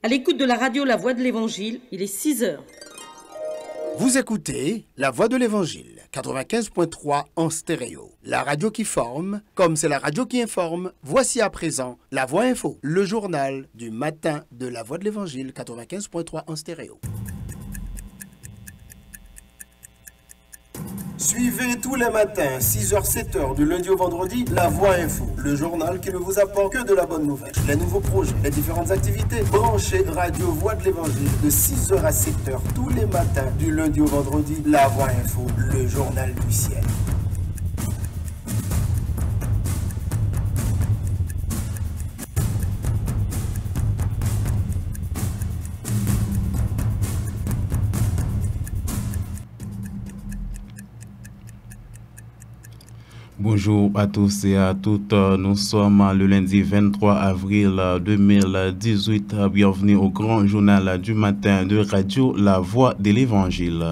À l'écoute de la radio La Voix de l'Évangile, il est 6 heures. Vous écoutez La Voix de l'Évangile, 95.3 en stéréo. La radio qui forme, comme c'est la radio qui informe, voici à présent La Voix Info, le journal du matin de La Voix de l'Évangile, 95.3 en stéréo. Suivez tous les matins, 6h-7h, du lundi au vendredi, La Voix Info, le journal qui ne vous apporte que de la bonne nouvelle. Les nouveaux projets, les différentes activités, branchez Radio Voix de l'Évangile de 6h à 7h tous les matins, du lundi au vendredi, La Voix Info, le journal du ciel. Bonjour à tous et à toutes, nous sommes le lundi 23 avril 2018, bienvenue au grand journal du matin de Radio La Voix de l'Évangile.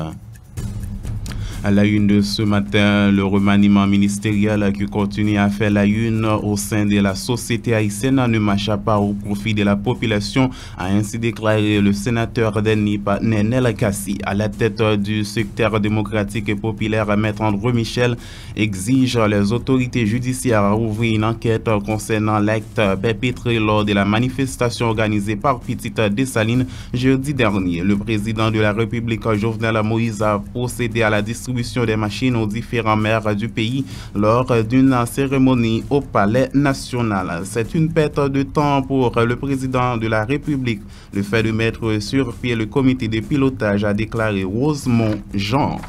À la une de ce matin, le remaniement ministériel qui continue à faire la une au sein de la société haïtienne ne marche pas au profit de la population, a ainsi déclaré le sénateur d'Ennip, Nenel Kassi. À la tête du secteur démocratique et populaire, Maître André Michel exige les autorités judiciaires à ouvrir une enquête concernant l'acte perpétré lors de la manifestation organisée par Petite Dessalines jeudi dernier. Le président de la République, Jovenel Moïse, a procédé à la distribution des machines aux différents maires du pays lors d'une cérémonie au Palais national. C'est une perte de temps pour le président de la République. Le fait de mettre sur pied le comité de pilotage, a déclaré Rosemont Jean.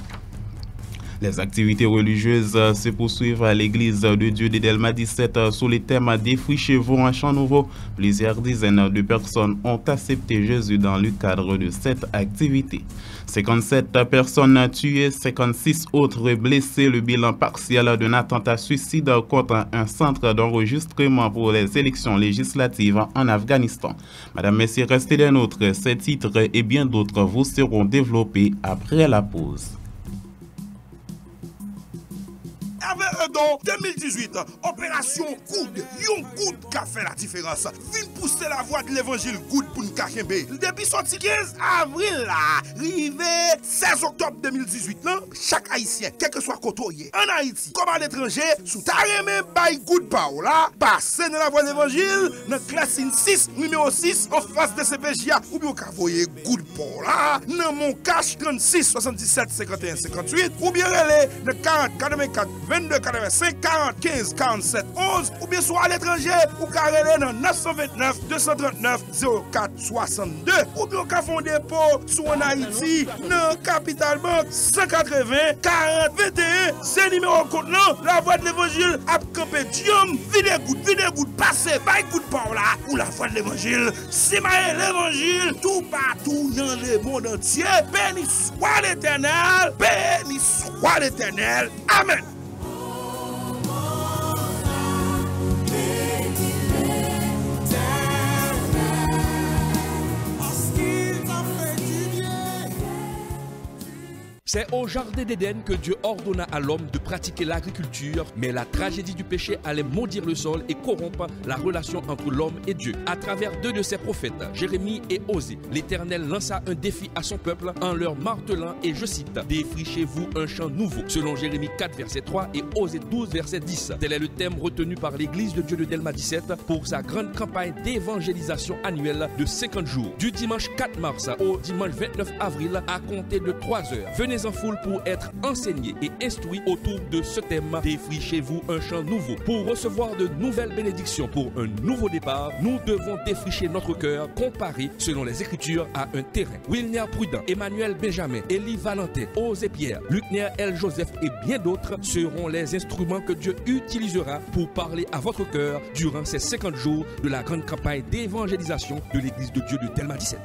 Les activités religieuses se poursuivent à l'église de Dieu de Delma 17 sous le thème « Défrichez-vous un champ nouveau ». Plusieurs dizaines de personnes ont accepté Jésus dans le cadre de cette activité. 57 personnes tuées, 56 autres blessées. Le bilan partiel d'un attentat suicide contre un centre d'enregistrement pour les élections législatives en Afghanistan. Madame, messieurs, restez des nôtres. Ces titres et bien d'autres vous seront développés après la pause. Avec un don 2018, opération Good, yon Good qui a fait la différence. Vin pousser la voix de l'évangile Good pour nous kachembe. Depuis sorti 15 avril là, rivé 16 octobre 2018 là, chaque haïtien, quel que soit côté en Haïti comme à l'étranger, sous ta remè by Good Power là, passez dans la voix de l'évangile, dans classe 6, numéro 6, en face de CPJA, ou bien ka voyer Good Power là, dans mon cash 36 77 51 58, ou bien relais dans 40 84 22 85 40 15 47 11 ou bien soit à l'étranger ou carrelé dans 929 239 04 62 ou bien ka fond dépôt sous en Haïti dans Capital Bank 180 40 21 c'est numéro compte là la voix de l'évangile a campé diom vide goût passer by Good Power là ou la voix de l'évangile c'est l'évangile tout partout dans le monde entier. Béni soit l'Éternel, béni soit l'Éternel. Amen. C'est au jardin d'Éden que Dieu ordonna à l'homme de pratiquer l'agriculture, mais la tragédie du péché allait maudire le sol et corrompre la relation entre l'homme et Dieu. À travers deux de ses prophètes, Jérémie et Osée, l'Éternel lança un défi à son peuple en leur martelant, et je cite, « Défrichez-vous un champ nouveau », selon Jérémie 4, verset 3 et Osée 12, verset 10. Tel est le thème retenu par l'Église de Dieu de Delma 17 pour sa grande campagne d'évangélisation annuelle de 50 jours, du dimanche 4 mars au dimanche 29 avril à compter de 3 heures. Venez en foule pour être enseigné et instruit autour de ce thème. Défrichez-vous un champ nouveau. Pour recevoir de nouvelles bénédictions pour un nouveau départ, nous devons défricher notre cœur, comparé selon les Écritures à un terrain. Wilner Prudent, Emmanuel Benjamin, Élie Valentin, Osée Pierre, Lucner L. Joseph et bien d'autres seront les instruments que Dieu utilisera pour parler à votre cœur durant ces 50 jours de la grande campagne d'évangélisation de l'Église de Dieu de Delma 17.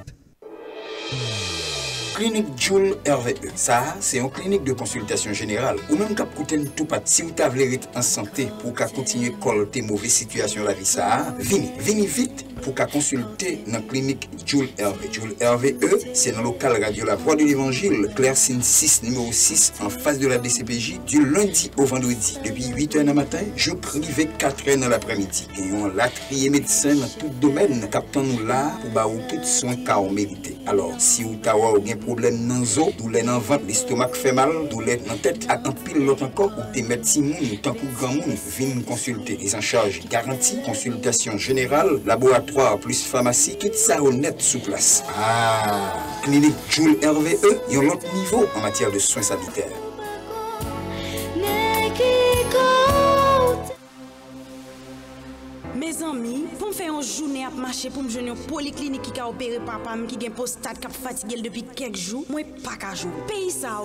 Clinique Jules RVE. Ça, c'est une clinique de consultation générale. Ou même cap kouten tout pat si vous t'avez en santé pour qu'à continuer colter mauvaise situation la vie ça. Vini vite pour qu'à consulter dans la clinique Jules Hervé. Jules Hervé, c'est dans le local radio La Voix de l'Évangile, Claire-Sine 6, numéro 6, en face de la DCPJ, du lundi au vendredi, depuis 8h du matin, je privé 4h dans l'après-midi. Et on l'a trié médecin dans tout domaine, captant nous là pour bah ou tout soin qu'a on mérité. Alors, si vous avez un problème dans les os, douleur dans le ventre, l'estomac fait mal, douleur dans la tête, à un pile l'autre encore, ou t'es médecin moun, tant que grand monde, viens consulter. Ils en charge garantie, consultation générale, laboratoire plus pharmacie, tout ça honnête sous place. Ah, clinique Jules Hervé, ils ont l'autre niveau en matière de soins sanitaires. Mes amis, pour me faire une journée à marcher pour me joindre une polyclinique qui a opéré papa qui a un prostate qui a fatigué depuis quelques jours, moi pas qu'à jouer. Pays ça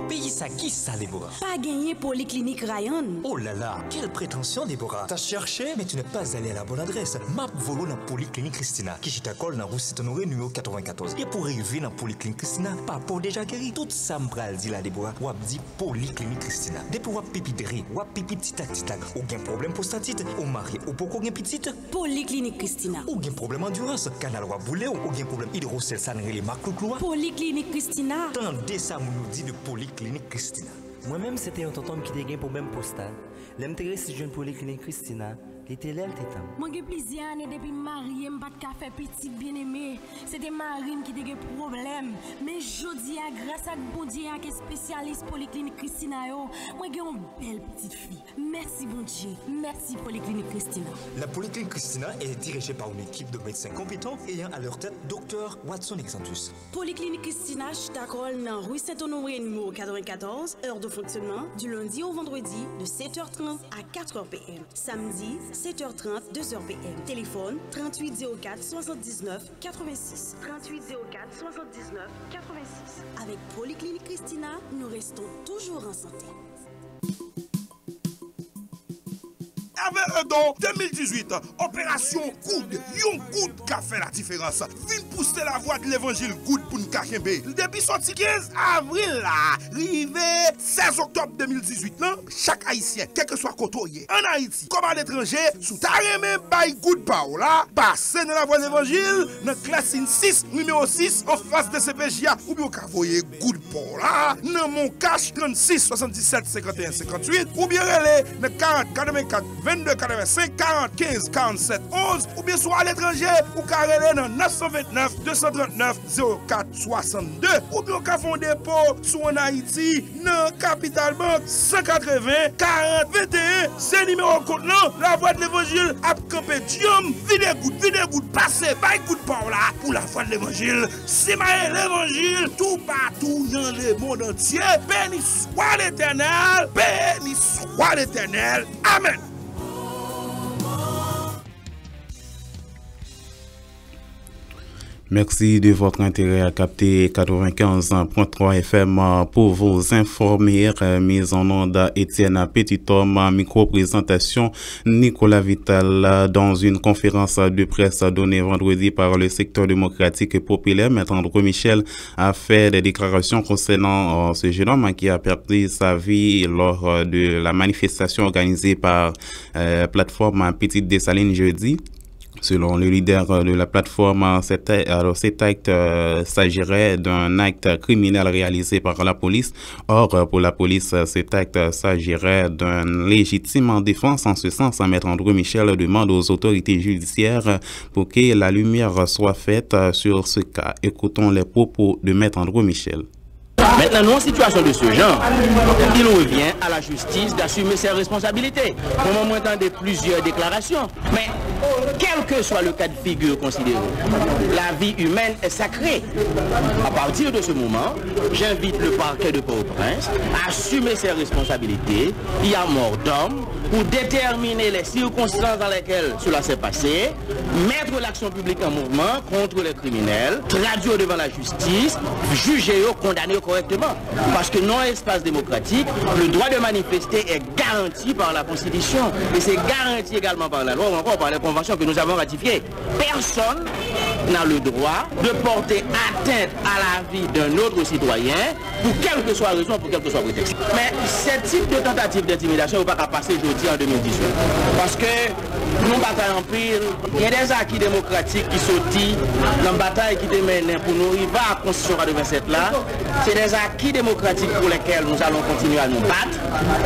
Pays ça qui ça Déborah? Pas gagné polyclinique Ryan. Oh là là, quelle prétention Déborah. T'as cherché mais tu n'es pas allé à la bonne adresse. Map volo dans polyclinique Christina qui t'accorde dans rue Saint-Honoré numéro 94. Et pour arriver dans polyclinique Christina, papa déjà guéri. Tout ça m'bral dit la Déborah. Ou dit polyclinique Christina. Depuis ou pipi déré, ou pipi petit tac, ou bien problème prostatite, ou mari ou pourquoi petite polyclinique Christina. Ou bien problème endurance, canal roi boulé ou bien problème hydrocèle sanré les marques cloua. Polyclinique Christina. Tendez ça nous dit de polyclinique Christina. Moi-même c'était un tonton qui a un problème postal. L'intérêt si je une polyclinique Christina. L'été là, l'été temps. Moi j'ai plusieurs années depuis marié, m'pas de café petit bien-aimé. C'était Marine qui a des problèmes. Mais jodi a grâce à bon Dieu qui est spécialiste polyclinique Christina yo, moi j'ai une belle petite fille. Merci bon Dieu. Merci polyclinique Christina. La polyclinique Christina est dirigée par une équipe de médecins compétents ayant à leur tête Dr Watson Exantus. Polyclinique Christina, je t'accorde dans rue Saint-Honoré numéro 94, heure de fonctionnement du lundi au vendredi de 7h30 à 4h PM. Samedi 7h30, 2h PM. Téléphone 3804 79 86. 3804 79 86. Avec Polyclinique Christina, nous restons toujours en santé. Avec un don 2018, opération Coude, yon Coude qui a fait la différence. Vin pousser la voix de l'évangile Coude pour nous kakembe. Depuis sorti 15 avril là, rivé 16 octobre 2018 là, chaque haïtien, quel que soit côté en Haïti, comme à l'étranger, sous ta remè bay Coude Pao là, passez dans la voix de l'évangile, dans classe 6, numéro 6, en face de CPJA, ou bien vous voyez Coude Pao là, dans mon cash 36 77 51 58, ou bien relais dans 40 84 22 85 40 15 47 11 ou bien soit à l'étranger ou carrelé dans 929 239 04 62 ou bien qu'à fond dépôt soit en Haïti dans Capital Bank 180 40 21 c'est numéro compte là la voix de l'évangile a campé diom vide goutte passer by coup de port là pour la voix de l'évangile c'est l'évangile tout partout dans le monde entier béni soit l'Éternel amen. Merci de votre intérêt à capter 95.3 FM pour vous informer. Mise en onde Étienne Petit-Homme, micro-présentation Nicolas Vital dans une conférence de presse donnée vendredi par le secteur démocratique et populaire. Maître André Michel a fait des déclarations concernant ce jeune homme qui a perdu sa vie lors de la manifestation organisée par plateforme Petite Dessalines jeudi. Selon le leader de la plateforme, cet acte s'agirait d'un acte criminel réalisé par la police. Or, pour la police, cet acte s'agirait d'une légitime défense. En ce sens, Maître André Michel demande aux autorités judiciaires pour que la lumière soit faite sur ce cas. Écoutons les propos de Maître André Michel. Maintenant, dans une situation de ce genre, il revient à la justice d'assumer ses responsabilités. Au moment d'entendre plusieurs déclarations, mais quel que soit le cas de figure considéré, la vie humaine est sacrée. À partir de ce moment, j'invite le parquet de Port-au-Prince à assumer ses responsabilités. Il y a mort d'homme pour déterminer les circonstances dans lesquelles cela s'est passé, mettre l'action publique en mouvement contre les criminels, traduire devant la justice, juger et condamner correctement. Parce que dans l'espace démocratique, le droit de manifester est garanti par la Constitution et c'est garanti également par la loi ou encore par les conventions que nous avons ratifiées. Personne n'a le droit de porter atteinte à la vie d'un autre citoyen pour quelle que soit raison, pour quel que soit prétexte. Mais ce type de tentative d'intimidation ne va pas passer aujourd'hui en 2018. Parce que nous bataillons en pile, il y a des acquis démocratiques qui sortent dans la bataille qui démène pour nous arriver à la Constitution 87 là. C'est des acquis démocratiques pour lesquels nous allons continuer à nous battre.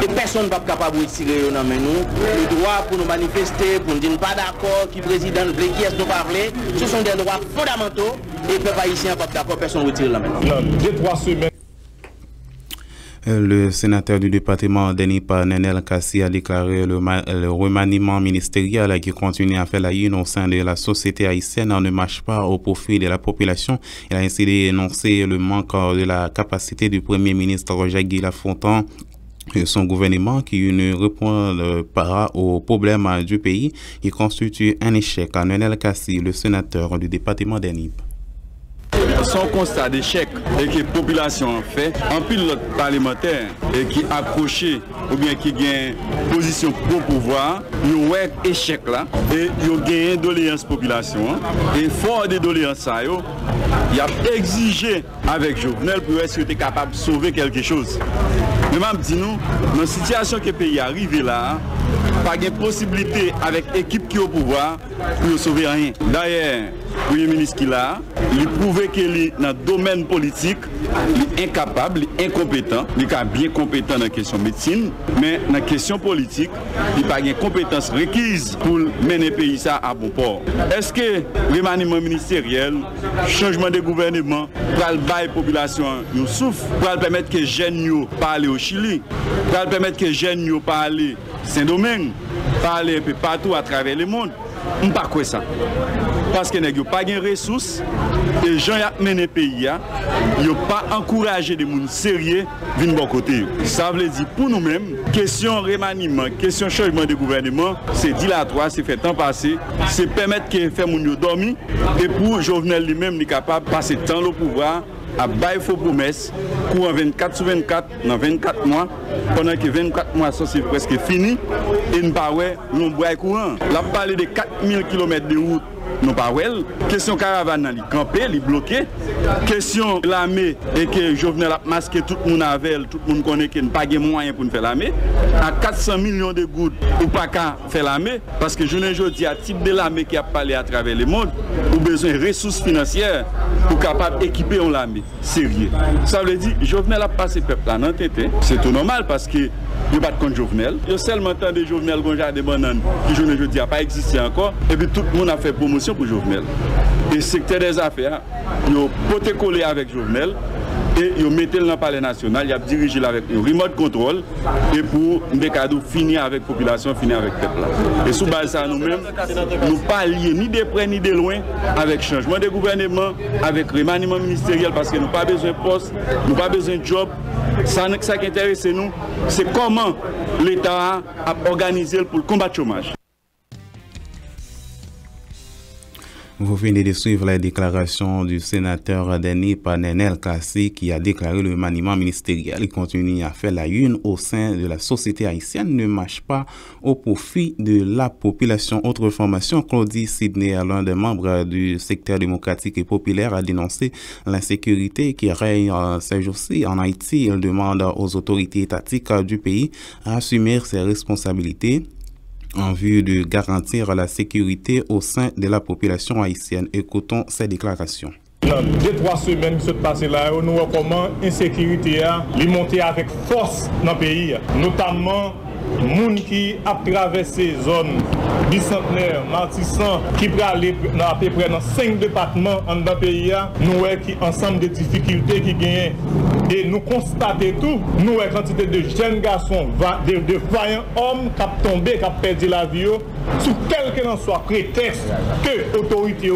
Et personne ne va pas capable de tirer dans nous. Le droit pour nous manifester, pour nous dire pas d'accord, qui président, qui est-ce nous parler, ce sont des droits fondamentaux et le peuple haïtien n'est pas d'accord, personne ne retire la main. Le sénateur du département Denip Nenel Kassi a déclaré le remaniement ministériel qui continue à faire la une au sein de la société haïtienne ne marche pas au profit de la population. Il a ainsi dénoncé le manque de la capacité du Premier ministre Jacques Lafontaine et son gouvernement qui ne répond pas aux problèmes du pays qui constitue un échec. Nenel Kassi, le sénateur du département Denip. Son constat d'échec et que la population fait, en pilote parlementaire et qui accroché ou bien qui gagne position pour pouvoir, il y a un échec là et il y a gagné doléance population. Et fort de doléance, il a exigé avec Jovenel pour être capable de sauver quelque chose. Mais même dit nous, dans la situation que le pays arrive là, pas de possibilité avec l'équipe qui est au pouvoir pour sauver rien. D'ailleurs, le Premier ministre qui l'a, il prouve qu'il est dans le domaine politique, il est incapable, il est incompétent, il est bien compétent dans la question médecine, mais dans la question politique, il n'a pas de compétences requises pour mener le pays à bon port. Est-ce que le remaniement ministériel, changement de gouvernement, pour la population souffre, pour permettre que les jeunes parlent au Chili, pour permettre que les jeunes parlent Saint-Domingue, parler un peu partout à travers le monde, on ne pas quoi ça. Parce que n'y a pas de ressources, les gens qui mené le pays, ils n'ont pas encouragé des gens sérieux de venir de bon côté. Ça veut dire pour nous-mêmes, question remaniement, question changement de gouvernement, c'est dilatoire, c'est fait temps passé, c'est permettre que les gens dormir et pour Jovenel lui-même, il est capable de passer temps au pouvoir à bailler faux promesses, courant 24 sur 24, dans 24 mois, pendant que 24 mois sont presque finis, et nous ne bois courant. Là, on parle de 4000 km de route. Non pas well. Question caravane, il campé, il bloqué. Question l'armée et que Jovenel a masqué tout le monde avec, tout le monde connaît qu'il n'y a pas de moyens pour faire l'armée. À 400 millions de gouttes, ou pas qu'à faire l'armée, parce que je ne dis à type de l'armée qui a parlé à travers le monde, ou besoin de ressources financières pour capable d'équiper l'armée. Sérieux. Ça veut dire Jovenel a passé peuple là dans tête. C'est tout normal parce que il pas contre Jovenel. Il y a seulement tant de Jovenel qu'on a des bananes qui je ne dis n'a pas existé encore. Et puis tout le monde a fait promotion pour Jovenel. Et le secteur des affaires, ils ont poté collé avec Jovenel et ils ont mis dans le palais national, ils ont dirigé avec un remote control et pour des cadeaux finir avec la population, finir avec le peuple. Et sous base ça nous-mêmes, nous ne pas liés ni de près ni de loin avec changement de gouvernement, avec remaniement ministériel parce que nous n'avons pas besoin de poste, nous n'avons pas besoin de job. Ça qui intéresse nous, c'est comment l'État a organisé pour combattre le chômage. Vous venez de suivre la déclaration du sénateur Denip Nenel Kassi qui a déclaré le remaniement ministériel. Il continue à faire la une au sein de la société haïtienne, ne marche pas au profit de la population. Autre information, Claudie Sidney, l'un des membres du secteur démocratique et populaire, a dénoncé l'insécurité qui règne ces jours-ci en Haïti. Il demande aux autorités étatiques du pays à assumer ses responsabilités en vue de garantir la sécurité au sein de la population haïtienne. Écoutons ces déclarations. Dans 2-3 semaines qui se passent là, nous voyons comment l'insécurité a monté avec force dans le pays, notamment les gens qui ont traversé les zones bicentenaires, Martissan, qui peuvent aller à peu près dans 5 départements dans le pays, nous voyons qui ensemble de difficultés qui gagnent. Et nous constatons tout, nous avons quantité de jeunes garçons, de vaillants hommes qui ont tombé, qui ont perdu la vie, sous quel que soit prétexte que l'autorité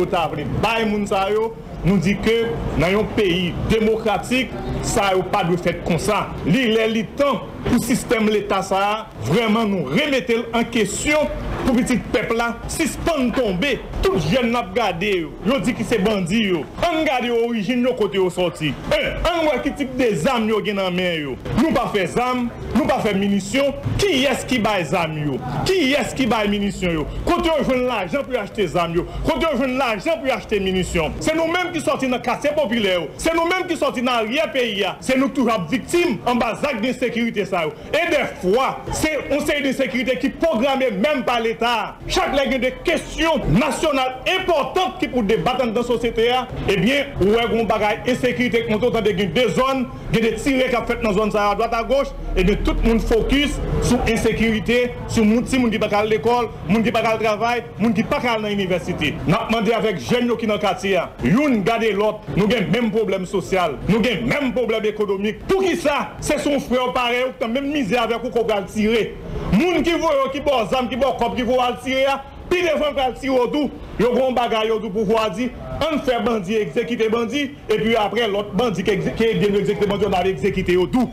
nous dit que dans un pays démocratique, ça n'a pas de fait comme ça. Il est temps pour le système de l'État, ça vraiment nous remettre en question pour petit peuple là, si span tomber, tout jeune n'a regardé, yo dit que c'est bandit yo. On regarde origine yo côté yo sorti. On voit qui type de armes yo gen dans main yo. Nous pas faire armes, nous pas faire munitions. Qui est-ce qui bail armes yo? Qui est-ce qui bail munitions yo? Côté yo joindre l'argent pour acheter armes yo. Côté yo joindre l'argent pour acheter munitions. C'est nous-mêmes qui sorti dans quartier populaire. C'est nous-mêmes qui sorti dans rien pays. C'est nous toujours victimes en bas d'insécurité ça. Et des fois, c'est on série de sécurité qui programmé même par l'État. Chaque lègue de questions nationales importantes qui pour débattre dans la société, eh bien, ouais, on bagaille insécurité contre autant de deux zones, des tirs qui ont fait dans la zone à droite à gauche, et de tout le monde focus sur insécurité, sur les gens qui ne pas à l'école, les gens qui ne pas à travail, les gens qui ne pas à l'université. Nous avons demandé avec les jeunes qui sont dans le quartier, nous garder l'autre, nous avons le même problème social, nous avons le même problème économique. Pour qui ça? C'est son frère pareil, qui a même misère avec vous qu'on va tirer. Les gens qui voient, qui boivent, qui boivent, qui vont tirer, puis les gens qui tirer autour, ils ont bagaille autour pour pouvoir dire, on fait bandit, exécuter bandit, et puis après l'autre bandit qui est bien exécuté bandit, on a exécuté autour.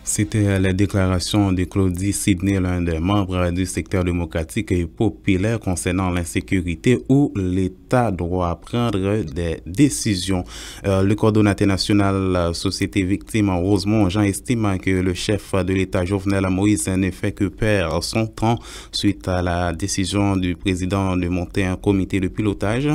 C'était la déclaration de Claudie Sidney, l'un des membres du secteur démocratique et populaire concernant l'insécurité où l'État doit prendre des décisions. Le coordonnateur national Société Victime, Rosemont Jean, estime que le chef de l'État, Jovenel Moïse, ne fait que perdre son temps suite à la décision du président de monter un comité de pilotage.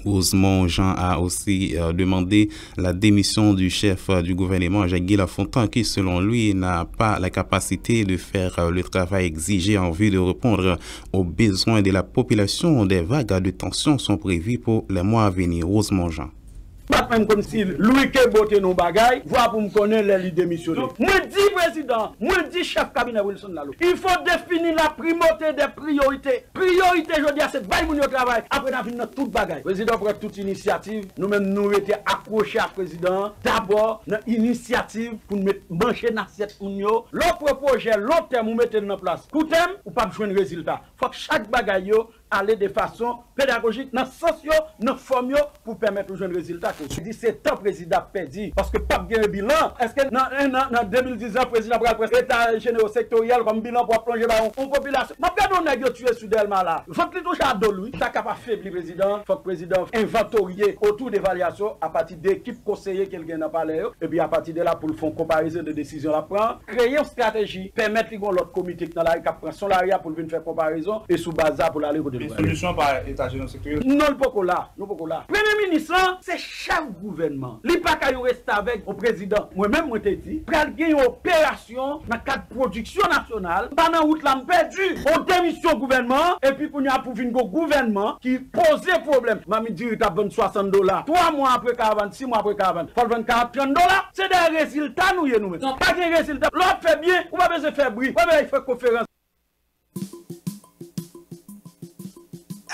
Rosemont Jean a aussi demandé la démission du chef du gouvernement, Jacques-Guy Lafontaine, qui, selon lui, n'a pas la capacité de faire le travail exigé en vue de répondre aux besoins de la population. Des vagues de tension sont prévues pour les mois à venir. Rosemont Jean. Pas même comme si Louis Kebote nos bagailles, voit pour me connaître les démissionner. Moi dis président, moi dis chef cabinet Wilson Lalo. Il faut définir la primauté des priorités. Priorité, je dis, c'est bail mon travail. Après, on a fini toute bagaille. Président prend toute initiative. Nous-mêmes, nous étions accrochés à président. D'abord, une initiative pour nous manger dans l'assiette. L'autre projet, l'autre thème, nous mettons en place. Coup thème, ou pas besoin de résultat. Il faut que chaque bagaille aller de façon pédagogique, dans le sens, dans la forme, pour permettre de jouer un résultat. Je dis, c'est un président perdu. Parce que pas bien bilan. Est-ce que dans 2010, le président pourra presque état général sectoriel comme bilan pour plonger dans une population? Je regarde, on a tué sous Delma là. Il faut que touche à lui. Ça capable faiblir le président. Il faut que le président inventorier autour d'évaluation à partir d'équipes conseillers qu'il gagne dans le palais. Et puis à partir de là, pour le fond comparaison de décision la prendre, créer une stratégie, permettre qu'il y ait l'autre comité dans la qui prend son laria pour venir faire comparaison et sous base pour aller au des solutions par état général sectoriel. Non, le pas là. Premier ministre, c'est chef gouvernement. Il n'y a pas qu'à rester avec le président. Moi-même, je t'ai dit, pour gagner une opération dans le cadre de production nationale, pendant route là, perdu. On démission gouvernement, et puis pour nous approuver un gouvernement qui pose problème. Mami dit, il a vendu $60. 3 mois après 40, 6 mois après 40, il faut vendre $30. C'est des résultats, nous. Pas de résultats. L'autre fait bien, ou pas besoin de faire bruit, ou pas besoin de faire conférence.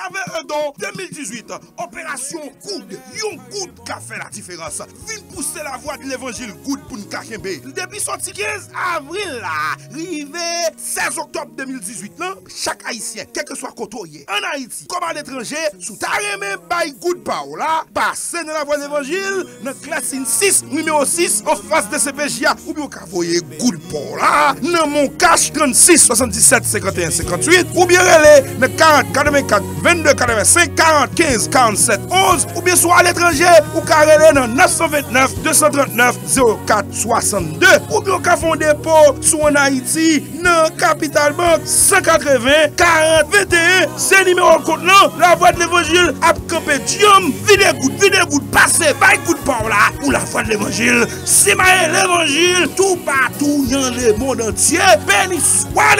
Avec un don 2018, opération Coude, yon Coude qui a fait la différence. Vin pousser la voix de l'évangile Coude pour nous kakembe. Depuis sorti 15 avril là, rivé 16 octobre 2018 là, chaque haïtien, quel que soit côté en Haïti, comme à l'étranger, sous tarémé by Coude Pao là, passez dans la voix de l'évangile, dans classe 6, numéro 6, en face de CPJA, ou bien vous voyez Coude Pao là, dans mon cash 36 77 51 58, ou bien relais dans 40 84 22 85 40 15 47 11 ou bien soit à l'étranger ou carrelé dans 929 239 04 62 ou bien au fond dépôt sous en Haïti dans Capital Bank 180 40 21 c'est numéro compte non la voix de l'évangile a campé diom vide goutte passer by coup de par là ou la voix de l'évangile c'est l'évangile tout partout dans le monde entier béni soit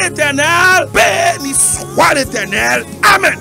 l'Éternel amen.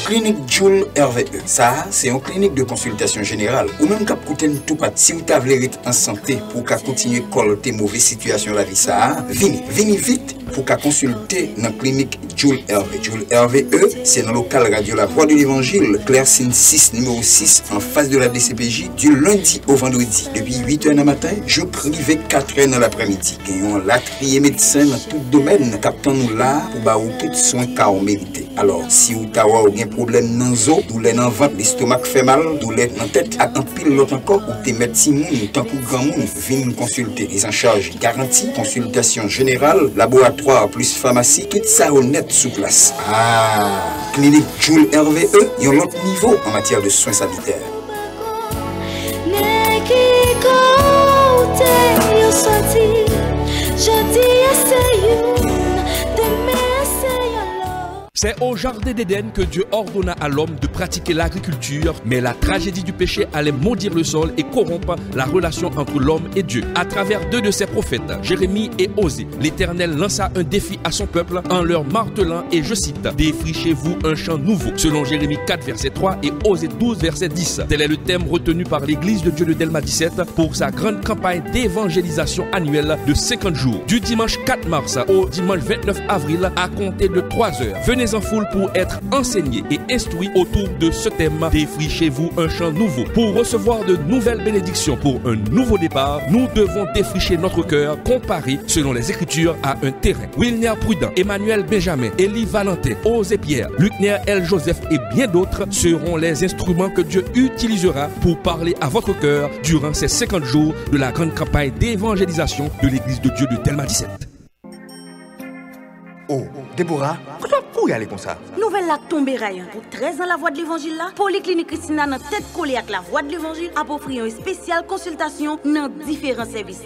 Clinique Jules RVE. Ça, c'est une clinique de consultation générale. Ou même cap kouten tout pat. Si vous avez en santé pour qu'à continuer à colter mauvaise situation la vie ça, venez vite pour qu'à consulter dans la clinique Jules RVE. Jules RVE, c'est dans le local radio La Voix de l'Évangile, Claire-Sine 6, numéro 6, en face de la DCPJ, du lundi au vendredi. Depuis 8h du matin, je privé 4h dans l'après-midi. Gagnons la trier médecin dans tout domaine, captant nous là pour baou tout soin car on mérite. Alors, si vous avez un problème dans les os, douleur dans le ventre, l'estomac fait mal, douleur dans la tête, à un pile l'autre encore, ou t'es médecin moun, tant que grand moun, viens consulter. Les en charge garantie, consultation générale, laboratoire plus pharmacie, tout ça honnête sous place. Ah, clinique Jules RVE, il y a un autre niveau en matière de soins sanitaires. C'est au jardin d'Éden que Dieu ordonna à l'homme de pratiquer l'agriculture, mais la tragédie du péché allait maudire le sol et corrompre la relation entre l'homme et Dieu. À travers deux de ses prophètes, Jérémie et Osée, l'Éternel lança un défi à son peuple en leur martelant, et je cite, « Défrichez-vous un champ nouveau », selon Jérémie 4, verset 3 et Osée 12, verset 10. Tel est le thème retenu par l'Église de Dieu de Delma 17 pour sa grande campagne d'évangélisation annuelle de 50 jours, du dimanche 4 mars au dimanche 29 avril à compter de 3 heures. Venez en foule pour être enseigné et instruit autour de ce thème. Défrichez-vous un champ nouveau. Pour recevoir de nouvelles bénédictions pour un nouveau départ, nous devons défricher notre cœur, comparé selon les Écritures à un terrain. Wilner Prudent, Emmanuel Benjamin, Élie Valentin, Osée Pierre, Lucner L. Joseph et bien d'autres seront les instruments que Dieu utilisera pour parler à votre cœur durant ces 50 jours de la grande campagne d'évangélisation de l'Église de Dieu de Delma 17. Oh, Déborah, pourquoi pour y aller comme ça? Nouvelle lac tombé Ryan. Pour 13 ans la voix de l'évangile là, Polyclinique Christina dans tête collée avec la voix de l'évangile a offert une spéciale consultation dans différents services.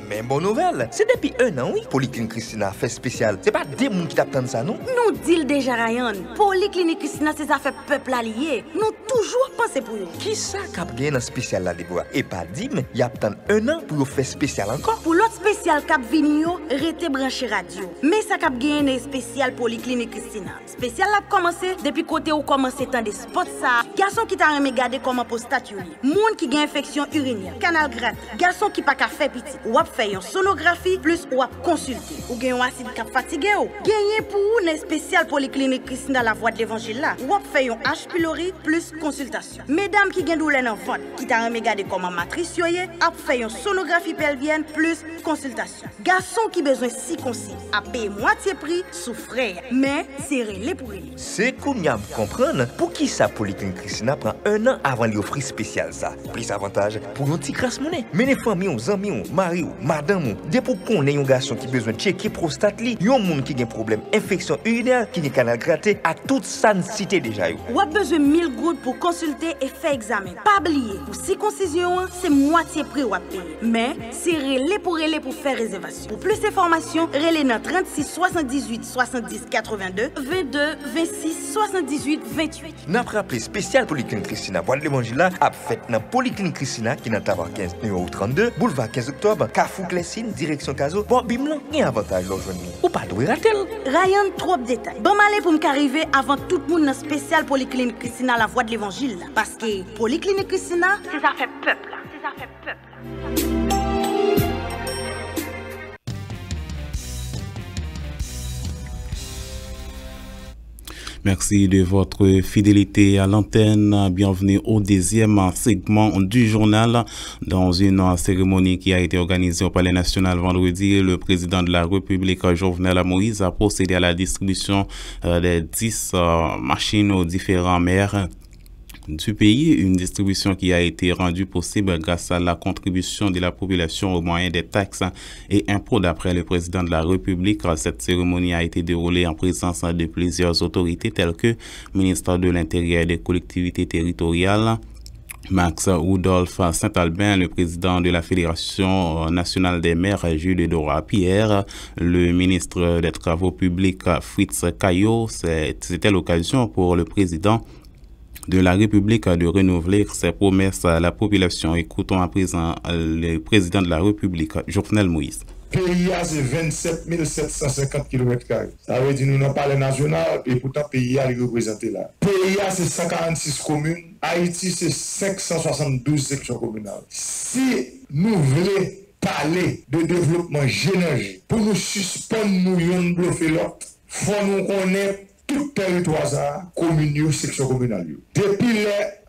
Mais bonne nouvelle, c'est depuis 1 an, oui. Polyclinique Christina fait spécial. C'est pas des gens qui t'attendent ça, non? Nous disons déjà, Ryan. Polyclinique Christina, c'est ça fait peuple allié. Nous toujours pensé pour eux. Qui ça cap gagne dans spécial là, Déborah? Et pas dit, mais il y a peut-être 1 an pour faire spécial encore. Pour l'autre spécial cap Vinio, rete branché radio. Mais ça cap gagne spécial Polyclinique Christina. Spécial là commencé depuis côté où commencé tant des spots ça. Garçon qui t'a regardé comment pour statuer. Monde qui gagne infection urinaire, canal gratte. Garçon qui pas qu'à faire petit. Ou fait une sonographie plus ou à consulter. Ou gagne un acide cap fatigué ou. Gagner pour une spéciale Polyclinique Christina la voix de l'évangile là. Ou fait un H pylori plus consultation. Mesdames qui gagne douleur dans ventre, qui t'a regardé comment matrice yoye, a fait une sonographie pelvienne plus consultation. Garçon qui besoin si concis, a payé moitié prix sous frais. Mais c'est relé pour lui. C'est qu'on y a comprendre pour qui ça Polyclinique Christina prend 1 an avant l'offrir spécial ça. Plus avantage pour une petite grasse monnaie. Mais les familles, les amis, mari, madame, dès pour qu'on ait un garçon qui besoin de checker prostate li, yon monde qui a un problème infection urinaire, qui a canal gratté, à toute ça cité déjà. Ou a besoin 1000 gouttes pour consulter et faire examen. Pas oublier, pour circoncision, c'est moitié prix ou à payer. Mais c'est relé pour faire réservation. Pour plus d'informations, relé dans 36 78 70 82 22 26 78 28. N'a rappelé spécial Polyclinique Christina voix de l'évangile là a fait dans Polyclinique Christina qui dans Tabar 15 numéro 32 boulevard 15 octobre Carrefour Clessine direction Caso. Bon bim il y a avantage l'aujourd'hui. Ou pas doit rater. Ryan trop de détails. Bon m'aller pour m'arriver avant tout le monde dans spécial Polyclinique Christina la voix de l'évangile parce que Polyclinique Christina c'est ça fait peuple là. C'est ça fait peuple là. Merci de votre fidélité à l'antenne. Bienvenue au deuxième segment du journal. Dans une cérémonie qui a été organisée au Palais national vendredi, le président de la République, Jovenel Moïse, a procédé à la distribution des 10 machines aux différents maires du pays, une distribution qui a été rendue possible grâce à la contribution de la population au moyen des taxes et impôts. D'après le président de la République, cette cérémonie a été déroulée en présence de plusieurs autorités telles que le ministre de l'Intérieur et des collectivités territoriales, Max Rudolph Saint-Albin, le président de la Fédération nationale des maires, Jules Edouard Pierre, le ministre des Travaux publics, Fritz Caillot. C'était l'occasion pour le président de la République de renouveler ses promesses à la population. Écoutons à présent le président de la République, Jovenel Moïse. PIA, c'est 27 750 km². Ça veut dire nous n'avons pas le national, et pourtant PIA est représenté là. PIA, c'est 146 communes. Haïti, c'est 572 sections communales. Si nous voulons parler de développement générique, pour nous suspendre, nous bluffer l'autre, il faut nous connaître tout territoire ça, commune, section communale. Depuis les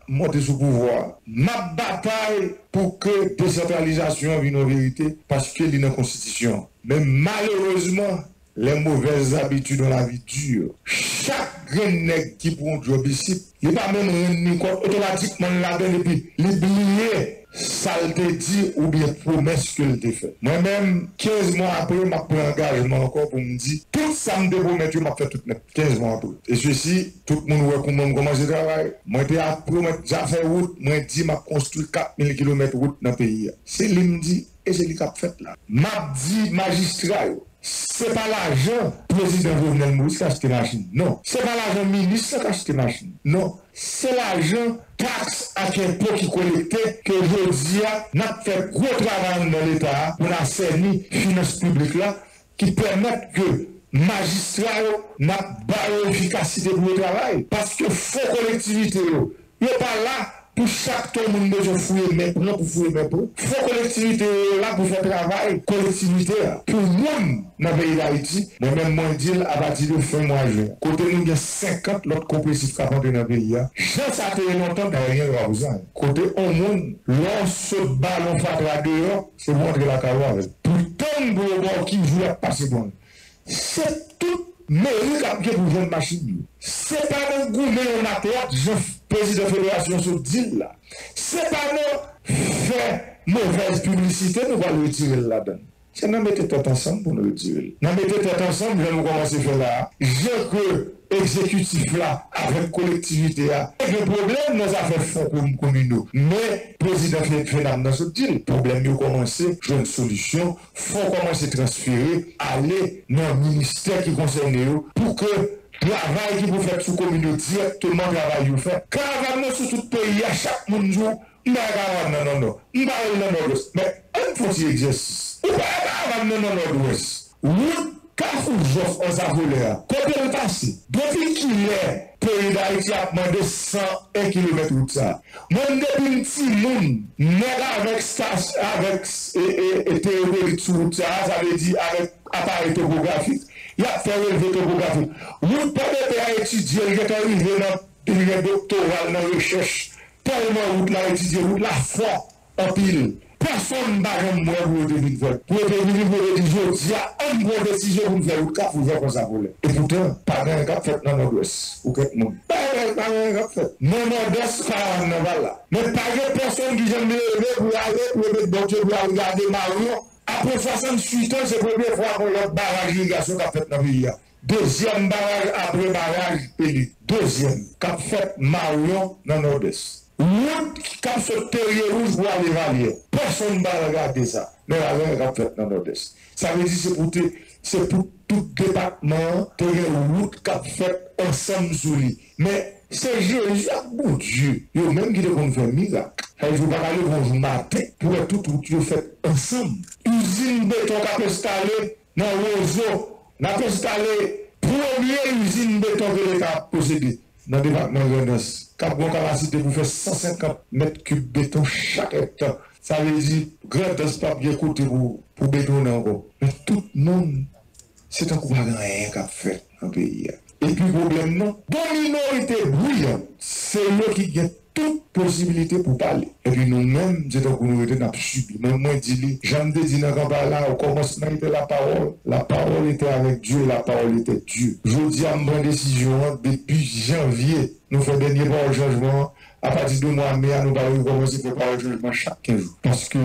montées sous pouvoir, ma bataille pour que décentralisation vienne en vérité, parce qu'il est dans la Constitution. Mais malheureusement, les mauvaises habitudes dans la vie dure. Chaque grand nègre qui prend un job ici, il n'est pas même rendu compte automatiquement là-dedans et puis l'oublier. Ça te dit ou bien promesse que te fait. Moi-même, 15 mois après, je prends un engagement encore pour me dire tout ça me promet, je m'a fait tout net. 15 mois après. Et ceci, tout le monde voit comment je travaille. Moi, j'ai fait route, moi, je dis, je construit 4000 km de route dans le pays. C'est lui me dit, et c'est lui qui a fait là. M'a dit, magistrat, c'est pas l'argent président Jovenel Moïse qui a acheté machine. Non. C'est pas l'argent ministre qui a acheté machine. Non. C'est l'argent taxe à impôt qui collectait que aujourd'hui n'a fait gros travail dans l'État pour assainir les finances publiques là qui permettent que magistrats n'a pas l'efficacité pour le travail. Parce que faux collectivité, il n'est pas là pour chaque tout le monde besoin de fouiller, mais non pour fouiller, mais pour. Faut collectivité là pour faire travail, collectivité pour le monde dans le pays d'Haïti. Moi-même, moi, je dis à partir de fin mois juin. Côté nous, il y a 50 l'autre compressifs qui rentrent dans le pays. Jean, ça a été longtemps derrière la besoin. Côté au monde, lorsque ballon fatra dehors, c'est montrer la carotte. Pourtant, le qui joue à passer bon. C'est tout. Mais il y a une machine. C'est pas un gouvernement, je président de la fédération sur deal là. C'est pas nous faire mauvaise publicité, nous allons le retirer là-dedans. C'est nous mettre tête ensemble pour nous retirer. Nous mettre tête ensemble, nous commencer à faire là. Je que exécutif là, avec collectivité là. Et le problème, nous avons fait fonds communaux. Mais le président fait dans ce deal. Le problème, nous commencer, j'ai une solution. Faut commencer à transférer, aller dans le ministère qui concerne nous pour que travail qui vous faites sous commune directement travail vous fait. Caravane sur tout le pays, à chaque monde jour, non. Mais un petit exercice. Ou pas caravane dans le nord-ouest. Oui, Carrefour Joff en Zavolea. Côté le passé. Depuis qu'il est, pays d'Haïti a demandé 101 km de ça. Moi, depuis un petit monde, avec théorie sur ça, ça veut dire avec appareil topographique. Il a fait relevé topographique. Vous pouvez étudier, il est arrivé dans le doctoral, dans la recherche, tellement route là, étudier route là, fort, en pile. Personne ne va jamais pour devenir faire. Pour devenir pour dire, il y a une bonne décision pour faire route, pour faire comme ça pour les. Et pourtant, pas un cap fait dans nord-ouest, ou quelque monde. Pas un cap fait. Non, nord-ouest, pas un là. Mais pas de personne qui j'aime lever pour aller, pour mettre pour regarder Marion. Après 68 ans, c'est la première fois qu'on a barrage d'irrigation qu'a fait dans le pays. Deuxième barrage après barrage Pélu. Deuxième, qu'a fait Marion dans le nord-est. Route qui a fait terrier rouge pour aller valier. Personne ne va regarder ça. Mais la reine qu'a fait dans le nord-est. Ça veut dire c'est pour tout département, terrier route qu'a fait ensemble sous lui. Mais c'est Jésus, bon Dieu, il y a même qui devrait faire miracle. Je ne vais pas aller bonjour matin pour tout route fait ensemble. Usine béton qu'a installé dans le réseau, n'a installé première usine béton que l'État a possédée dans le département de Grenoble. Cap une capacité pour faire 150 mètres cubes de béton chaque hectare. Ça veut dire Grenoble pas bien coûté pour bétonner encore. Mais tout le monde, c'est un coup à rien qu'a fait dans le pays. Et puis le problème, non, dans la minorité bruyante, c'est eux qui ont toute possibilité pour parler. Et puis nous-mêmes, c'est un minorité qui a subi. Moi, je dis, j'aime dire dans le campagne là, au commencement était la parole était avec Dieu, la parole était Dieu. Je dis à ma décision, depuis janvier, nous faisons dernier parole changement, à partir de mois de mai, nous allons commencer à faire parole changement chaque 15 jours. Parce que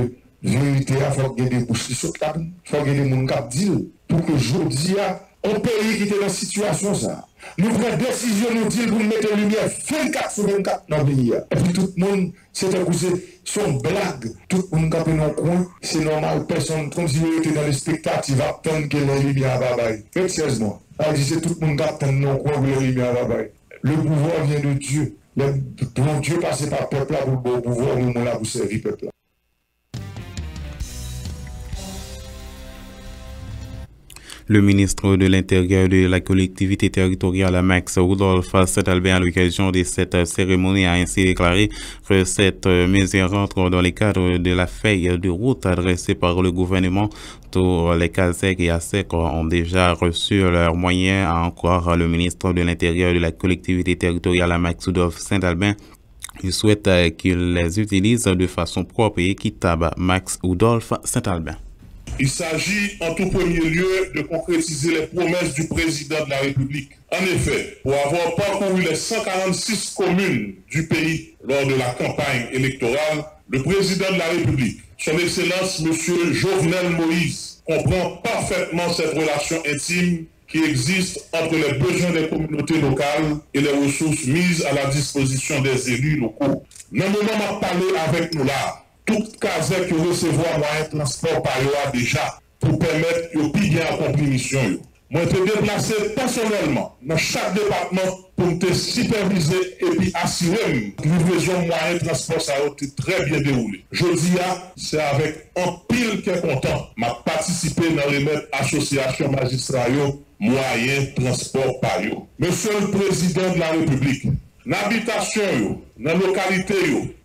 la vérité, il faut qu'il y ait des bouches qui sautent, il faut qu'il y ait des gens qui disent, pour que je dis, un pays qui était dans la situation, ça. Nous prenons décision, nous disons pour mettre en lumière 24 sur 24 dans le pays. Et puis tout le monde, c'est un coup, c'est une blague. Tout le monde qui est dans le coin, c'est normal. Personne, comme si on était dans le spectacle, il va attendre que les lumières babaye. Faites sérieusement. C'est tout le monde qui attend dans le coin pour les lumières babaye. Le pouvoir vient de Dieu. Bon Dieu passe par le peuple là pour le pouvoir, nous là pour servir le peuple. Le ministre de l'Intérieur de la collectivité territoriale, Max Rudolph Saint-Albert, à l'occasion de cette cérémonie, a ainsi déclaré que cette mesure rentre dans le cadre de la feuille de route adressée par le gouvernement. Tous les CASEC et ASEC ont déjà reçu leurs moyens. Encore le ministre de l'Intérieur de la collectivité territoriale, Max Rudolph Saint-Albert, il souhaite qu'ils les utilisent de façon propre et équitable. Max Rudolph Saint-Albert. Il s'agit en tout premier lieu de concrétiser les promesses du président de la République. En effet, pour avoir parcouru les 146 communes du pays lors de la campagne électorale, le président de la République, son Excellence M. Jovenel Moïse, comprend parfaitement cette relation intime qui existe entre les besoins des communautés locales et les ressources mises à la disposition des élus locaux. Dans le moment où on parle avec nous là, toute casette qui recevoir moyen de transport par là déjà pour permettre que plus bien accomplir mission. Moi, je suis déplacé personnellement dans chaque département pour me superviser et puis assurer que la livraison moyen de transport ça a été très bien déroulée. Je dis, c'est avec un pile qui est content. M'a participé dans les associations magistrats moyen de transport par eux. Monsieur le Président de la République, dans l'habitation, dans la localité,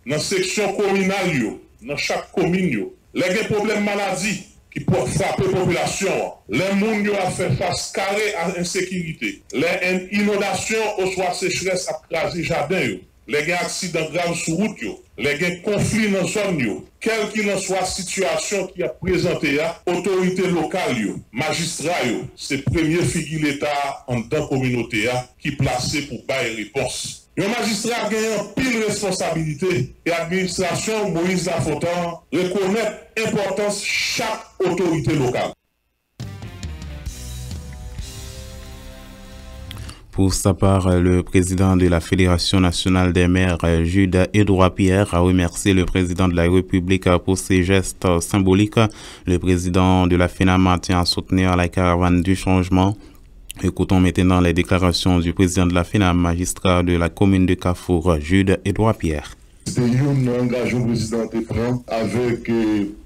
dans la section communale, dans chaque commune, les problèmes maladie qui peuvent frapper la population, les gens ont fait face carré à l'insécurité, les inondations ou soit sécheresse à craser jardin, les accidents graves sur route, les conflits dans la zone, quelle qu'il en soit situation qui a présenté à autorités locales, magistrats, c'est premier figure l'État en tant que communauté qui placé pour bailler réponse. Le magistrat a gagné une pile responsabilité et l'administration Moïse Lafontaine reconnaît l'importance de chaque autorité locale. Pour sa part, le président de la Fédération nationale des maires, Jude-Edouard Pierre, a remercié le président de la République pour ses gestes symboliques. Le président de la FENAMA tient à soutenir la caravane du changement. Écoutons maintenant les déclarations du président de la FENAM, magistrat de la commune de Carrefour, Jude-Edouard Pierre. C'était un engagement président prend avec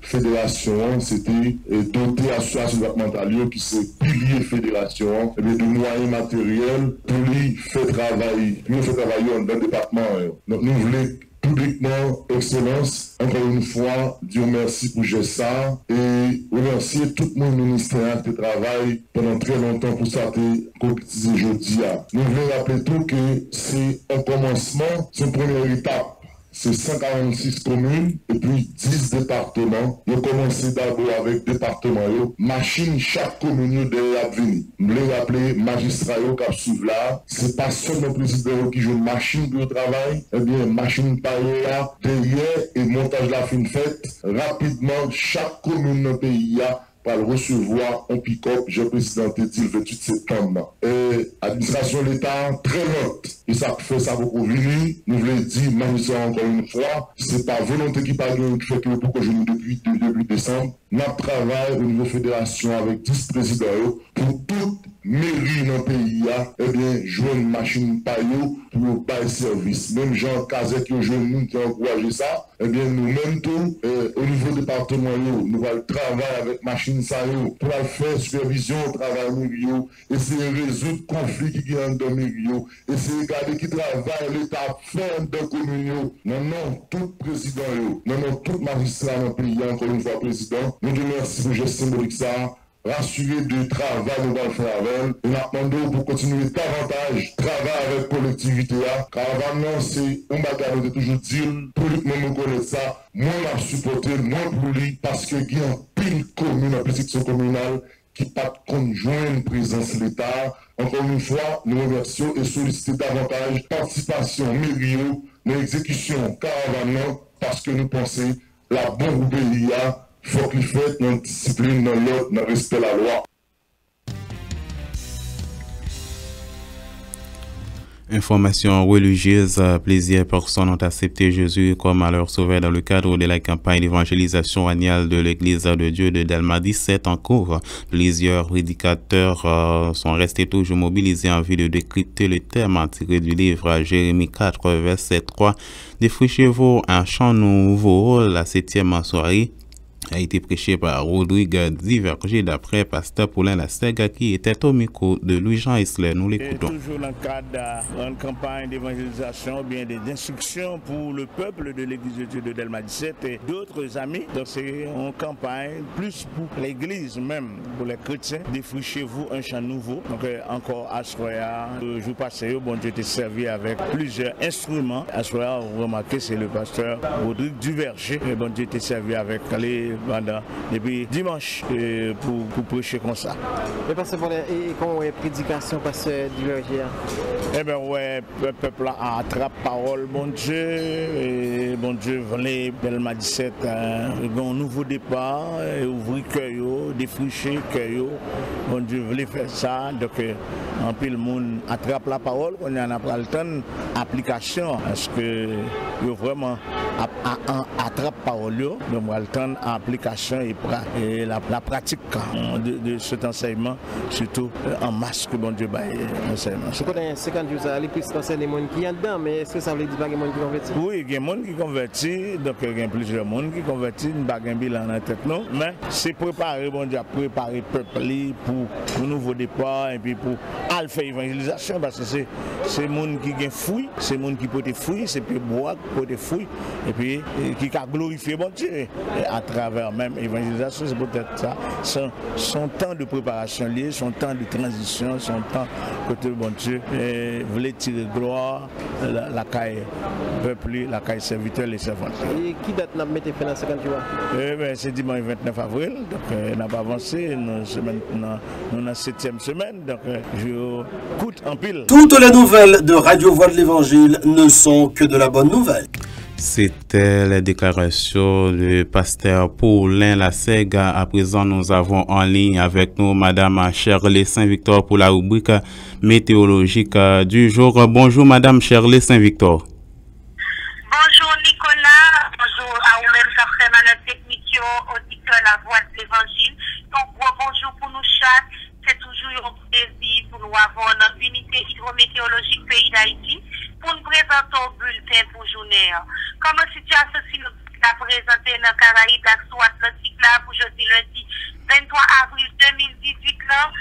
fédération, c'était doter association départementale qui c'est pilier fédération, de moyens matériels pour lui faire travailler dans le département. Donc nous voulons publiquement, Excellence, encore une fois, Dieu merci pour ça et remercier tout le ministère qui travaille pendant très longtemps pour ça concrétiser aujourd'hui. Nous voulons rappeler tout que c'est un commencement, c'est une première étape. C'est 146 communes et puis 10 départements. Nous commençons d'abord avec département. Machine chaque commune de l'avenir. Nous voulons rappeler magistrat qui suivent là. C'est pas seulement le président qui joue une machine pour le travail. Eh bien, machine par là, derrière et montage de la fin faite. Rapidement, chaque commune dans le pays va recevoir un pick-up, j'ai présidenté le 28 septembre. Et l'administration de l'État, très lente. Et ça fait ça beaucoup venir. Nous voulons dire, magistrat encore une fois, c'est pas volonté qui parle qui fait que pourquoi je nous depuis décembre. Nous travaillons au niveau fédération avec 10 présidents pour toute mairie dans le pays, eh bien, jouer une machine paillot pour bailler service. Même Jean Cazet qui a joué qui a encouragé ça, eh bien, nous-mêmes tout, au niveau département, nous allons travailler avec machine ça pour faire supervision au travail mairie, essayer de résoudre le conflit qui est dans le mairie, essayer de regarder qui travaille l'État fait dans la commune. Non, tout président, non, tout magistrat dans le pays, encore une fois, président, nous remercions pour le geste symbolique ça. Rassurer du travail nous allons faire avec. Nous demandons pour continuer davantage travail avec la collectivité. Car avant, c'est un bagage de toujours dire, pour lui, nous connaissons ça, moi, la supporter, moi, pour lui, parce qu'il y a un pile commune, la section communale, qui pas conjoint une présence de l'État. Encore une fois, nous remercions et sollicitons davantage participation mairie dans l'exécution caravane, parce que nous pensons la bonne pays il faut qu'il fasse dans la discipline, dans l'ordre, dans le respect de la loi. Information religieuse, plusieurs personnes ont accepté Jésus comme leur sauveur dans le cadre de la campagne d'évangélisation annuelle de l'Église de Dieu de Delma 17 en cours. Plusieurs prédicateurs sont restés toujours mobilisés en vue de décrypter le thème tiré du livre Jérémie 4, verset 3. Défrichez-vous un chant nouveau, la 7e soirée a été prêché par Rodrigue Divergé d'après Pasteur Paulin Lasega qui était au micro de Louis-Jean Isler. Nous l'écoutons. Toujours dans le cadre d'une campagne d'évangélisation, bien des instructions pour le peuple de l'Église de Dieu de Delma 17 et d'autres amis. Donc c'est une campagne plus pour l'Église même, pour les chrétiens. Défrichez-vous un chant nouveau. Donc encore à Soya, le jour passé, bon Dieu était servi avec plusieurs instruments. À Soya, vous remarquez, c'est le pasteur Rodrigue Divergé. Bon Dieu était servi avec les depuis dimanche pour prêcher comme ça. Et parce que quand on prédication pasteur Divergia. Eh bien ouais, le peuple a attrapé parole bon Dieu et bon Dieu voulait Delma 17 un nouveau départ, ouvrir cœur, défricher cœur. Bon Dieu voulait faire ça donc en pile monde attrape la parole, on y en a pas le temps application parce que vraiment attrape parole donc on a le temps application et la pratique de cet enseignement surtout en masse que bon Dieu baille enseignement. C'est quoi 50 jours ça les plus concerne les monde qui y a dedans mais est-ce que ça veut dire pas que monde qui converti? Oui, il y a des gens qui converti donc il y a plusieurs monde qui converti, nous pas un bilan dans tête non, mais c'est préparer bon Dieu préparer peuple pour un nouveau départ et puis pour faire évangélisation parce que c'est monde qui gagne fruit, c'est monde qui porte fruit, c'est puis bois porte fruit et puis qui a glorifié bon Dieu et à travers même évangélisation c'est peut-être ça son temps de préparation lié, son temps de transition, son temps côté bon Dieu voulait tirer gloire la caille peuple, la caille serviteur les servantes. Et qui date n'a mis fin à 50 jours? C'est dimanche 29 avril donc on n'a pas avancé, nous sommes dans la 7e semaine donc je coûte en pile. Toutes les nouvelles de Radio Voix de l'Évangile ne sont que de la bonne nouvelle. C'était la déclaration du pasteur Paulin Lasega. À présent, nous avons en ligne avec nous Madame Shirley Saint-Victor pour la rubrique météorologique du jour. Bonjour Madame Shirley Saint-Victor. Bonjour Nicolas, bonjour à vous-même, ça fait mal technique, auditeur la voix de l'Évangile. Donc, bonjour pour nous chaque. C'est toujours un plaisir pour nous avoir notre unité hydrométéorologique pays d'Haïti pour nous présenter un bulletin pour journée. Comme situation si nous avons présenté dans le Caraïbe, soit Atlantique là pour jeudi lundi 23 avril 2018 là,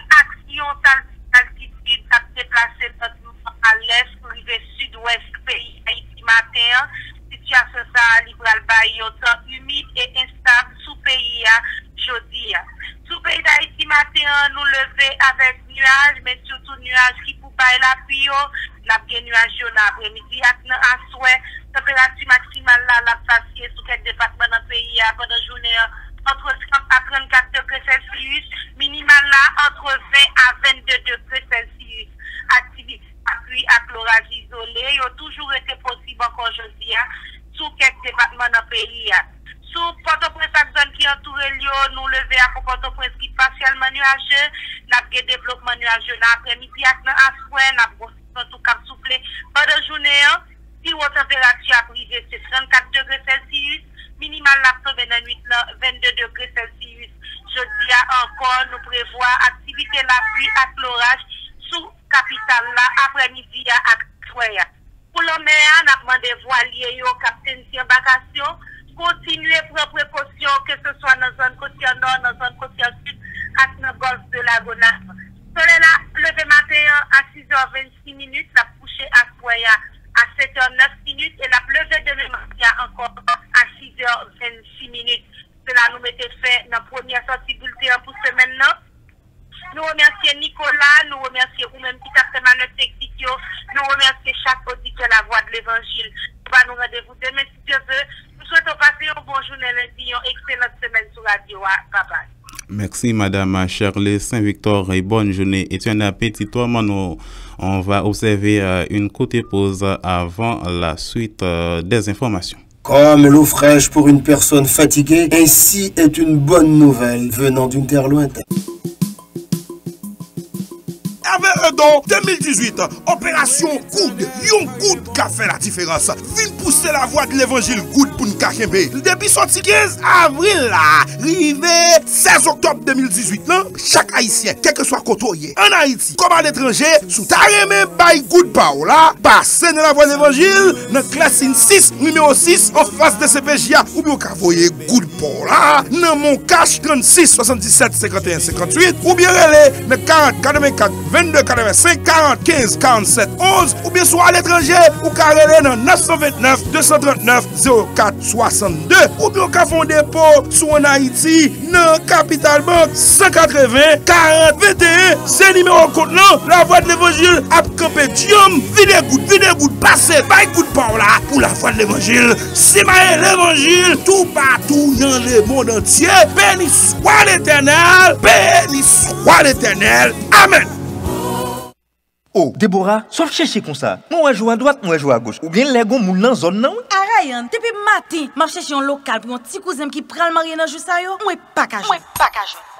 l'action d'altitude a déplacé à l'est pour arriver sud-ouest pays Haïti matin. Situation ça libre al temps humide et instable sous pays jeudi. Sous pays d'Haïti matin, nous lever avec nuages, mais surtout nuages qui pour bailler la pluie, la bien nuage l'après-midi à souhait, température maximale là, la faciée sous quel département dans le pays pendant la journée entre 30 à 34 degrés Celsius, minimal là entre 20 à 22 degrés Celsius. Activité à pluie à l'orage isolé, il a toujours été possible encore aujourd'hui sous quelques départements dans le pays. Sous Port-au-Prince, zone qui entoure Lyon, nous lever à Port-au-Prince qui est partiellement nuageux, n'a pas développement nuageux l'après-midi, à soir, n'a pas en tout cas soufflé. Pendant la journée, si votre température a privé, c'est 34 degrés Celsius, minimal la tombe dans la nuit, 22 degrés Celsius. Jeudi encore, nous prévoit activité la pluie à l'orage sous capitale là, après-midi à soir. Pour l'homme, on a demandé voilier, capitaine d'embarcation. Continuez à prendre précaution, que ce soit dans la zone côtière nord, dans la zone côtière sud, à dans le golfe de la Gonâve. Soleil là, levé matin à 6h26, la couché à Soya à 7h09 et la levée de matin encore à 6h26. Cela nous mettait fait dans la première sortie bulletin pour ce maintenant. Nous remercions Nicolas, nous remercions vous-même qui a fait notre technique, nous remercions chaque auditeur la voix de l'Évangile. Nous allons nous rendez-vous demain si Dieu veut. Nous souhaitons passer une bonne journée lundi, une excellente semaine sur Radio. Bye bye. Merci Madame Shirley Saint-Victor et bonne journée. Et tu as un appétit, toi, on va observer une courte pause avant la suite des informations. Comme l'eau fraîche pour une personne fatiguée, ainsi est une bonne nouvelle venant d'une terre lointaine. Avec don 2018, opération Coude, yon Coude qui a fait la différence. Vin pousser la voix de l'évangile Coude pour nous kembe. Depuis sorti 15 avril là, rivé 16 octobre 2018 là, chaque haïtien, quel que soit côté en Haïti, comme à l'étranger, sous tarémé by Coude Pao là, passez dans la voix de l'évangile, dans classe 6, numéro 6, en face de CPJA, ou bien voyez Coude Pao là, dans mon cash 36 77 51 58, ou bien relais, dans 40 84 22 80 85 40 15 47 11 ou bien soit à l'étranger ou carré dans 929 239 04 62 ou bien au fond dépôt sous en Haïti dans Capital Bank 180 40 21 c'est numéro compte la voix de l'évangile a campé diom vide goutte passer by coup de par là pour la voix de l'évangile c'est l'évangile tout partout dans le monde entier. Béni soit l'Éternel, béni soit l'Éternel. Amen. Oh, Déborah, sauf chercher comme ça. Moi, je joue à droite, moi, je joue à gauche. Ou bien les gars, moun nan zone nan. Ryan, depuis matin, m'a cherché un local pour un petit cousin qui prend le mariage dans juste ça yo. Moi pas ka jouer.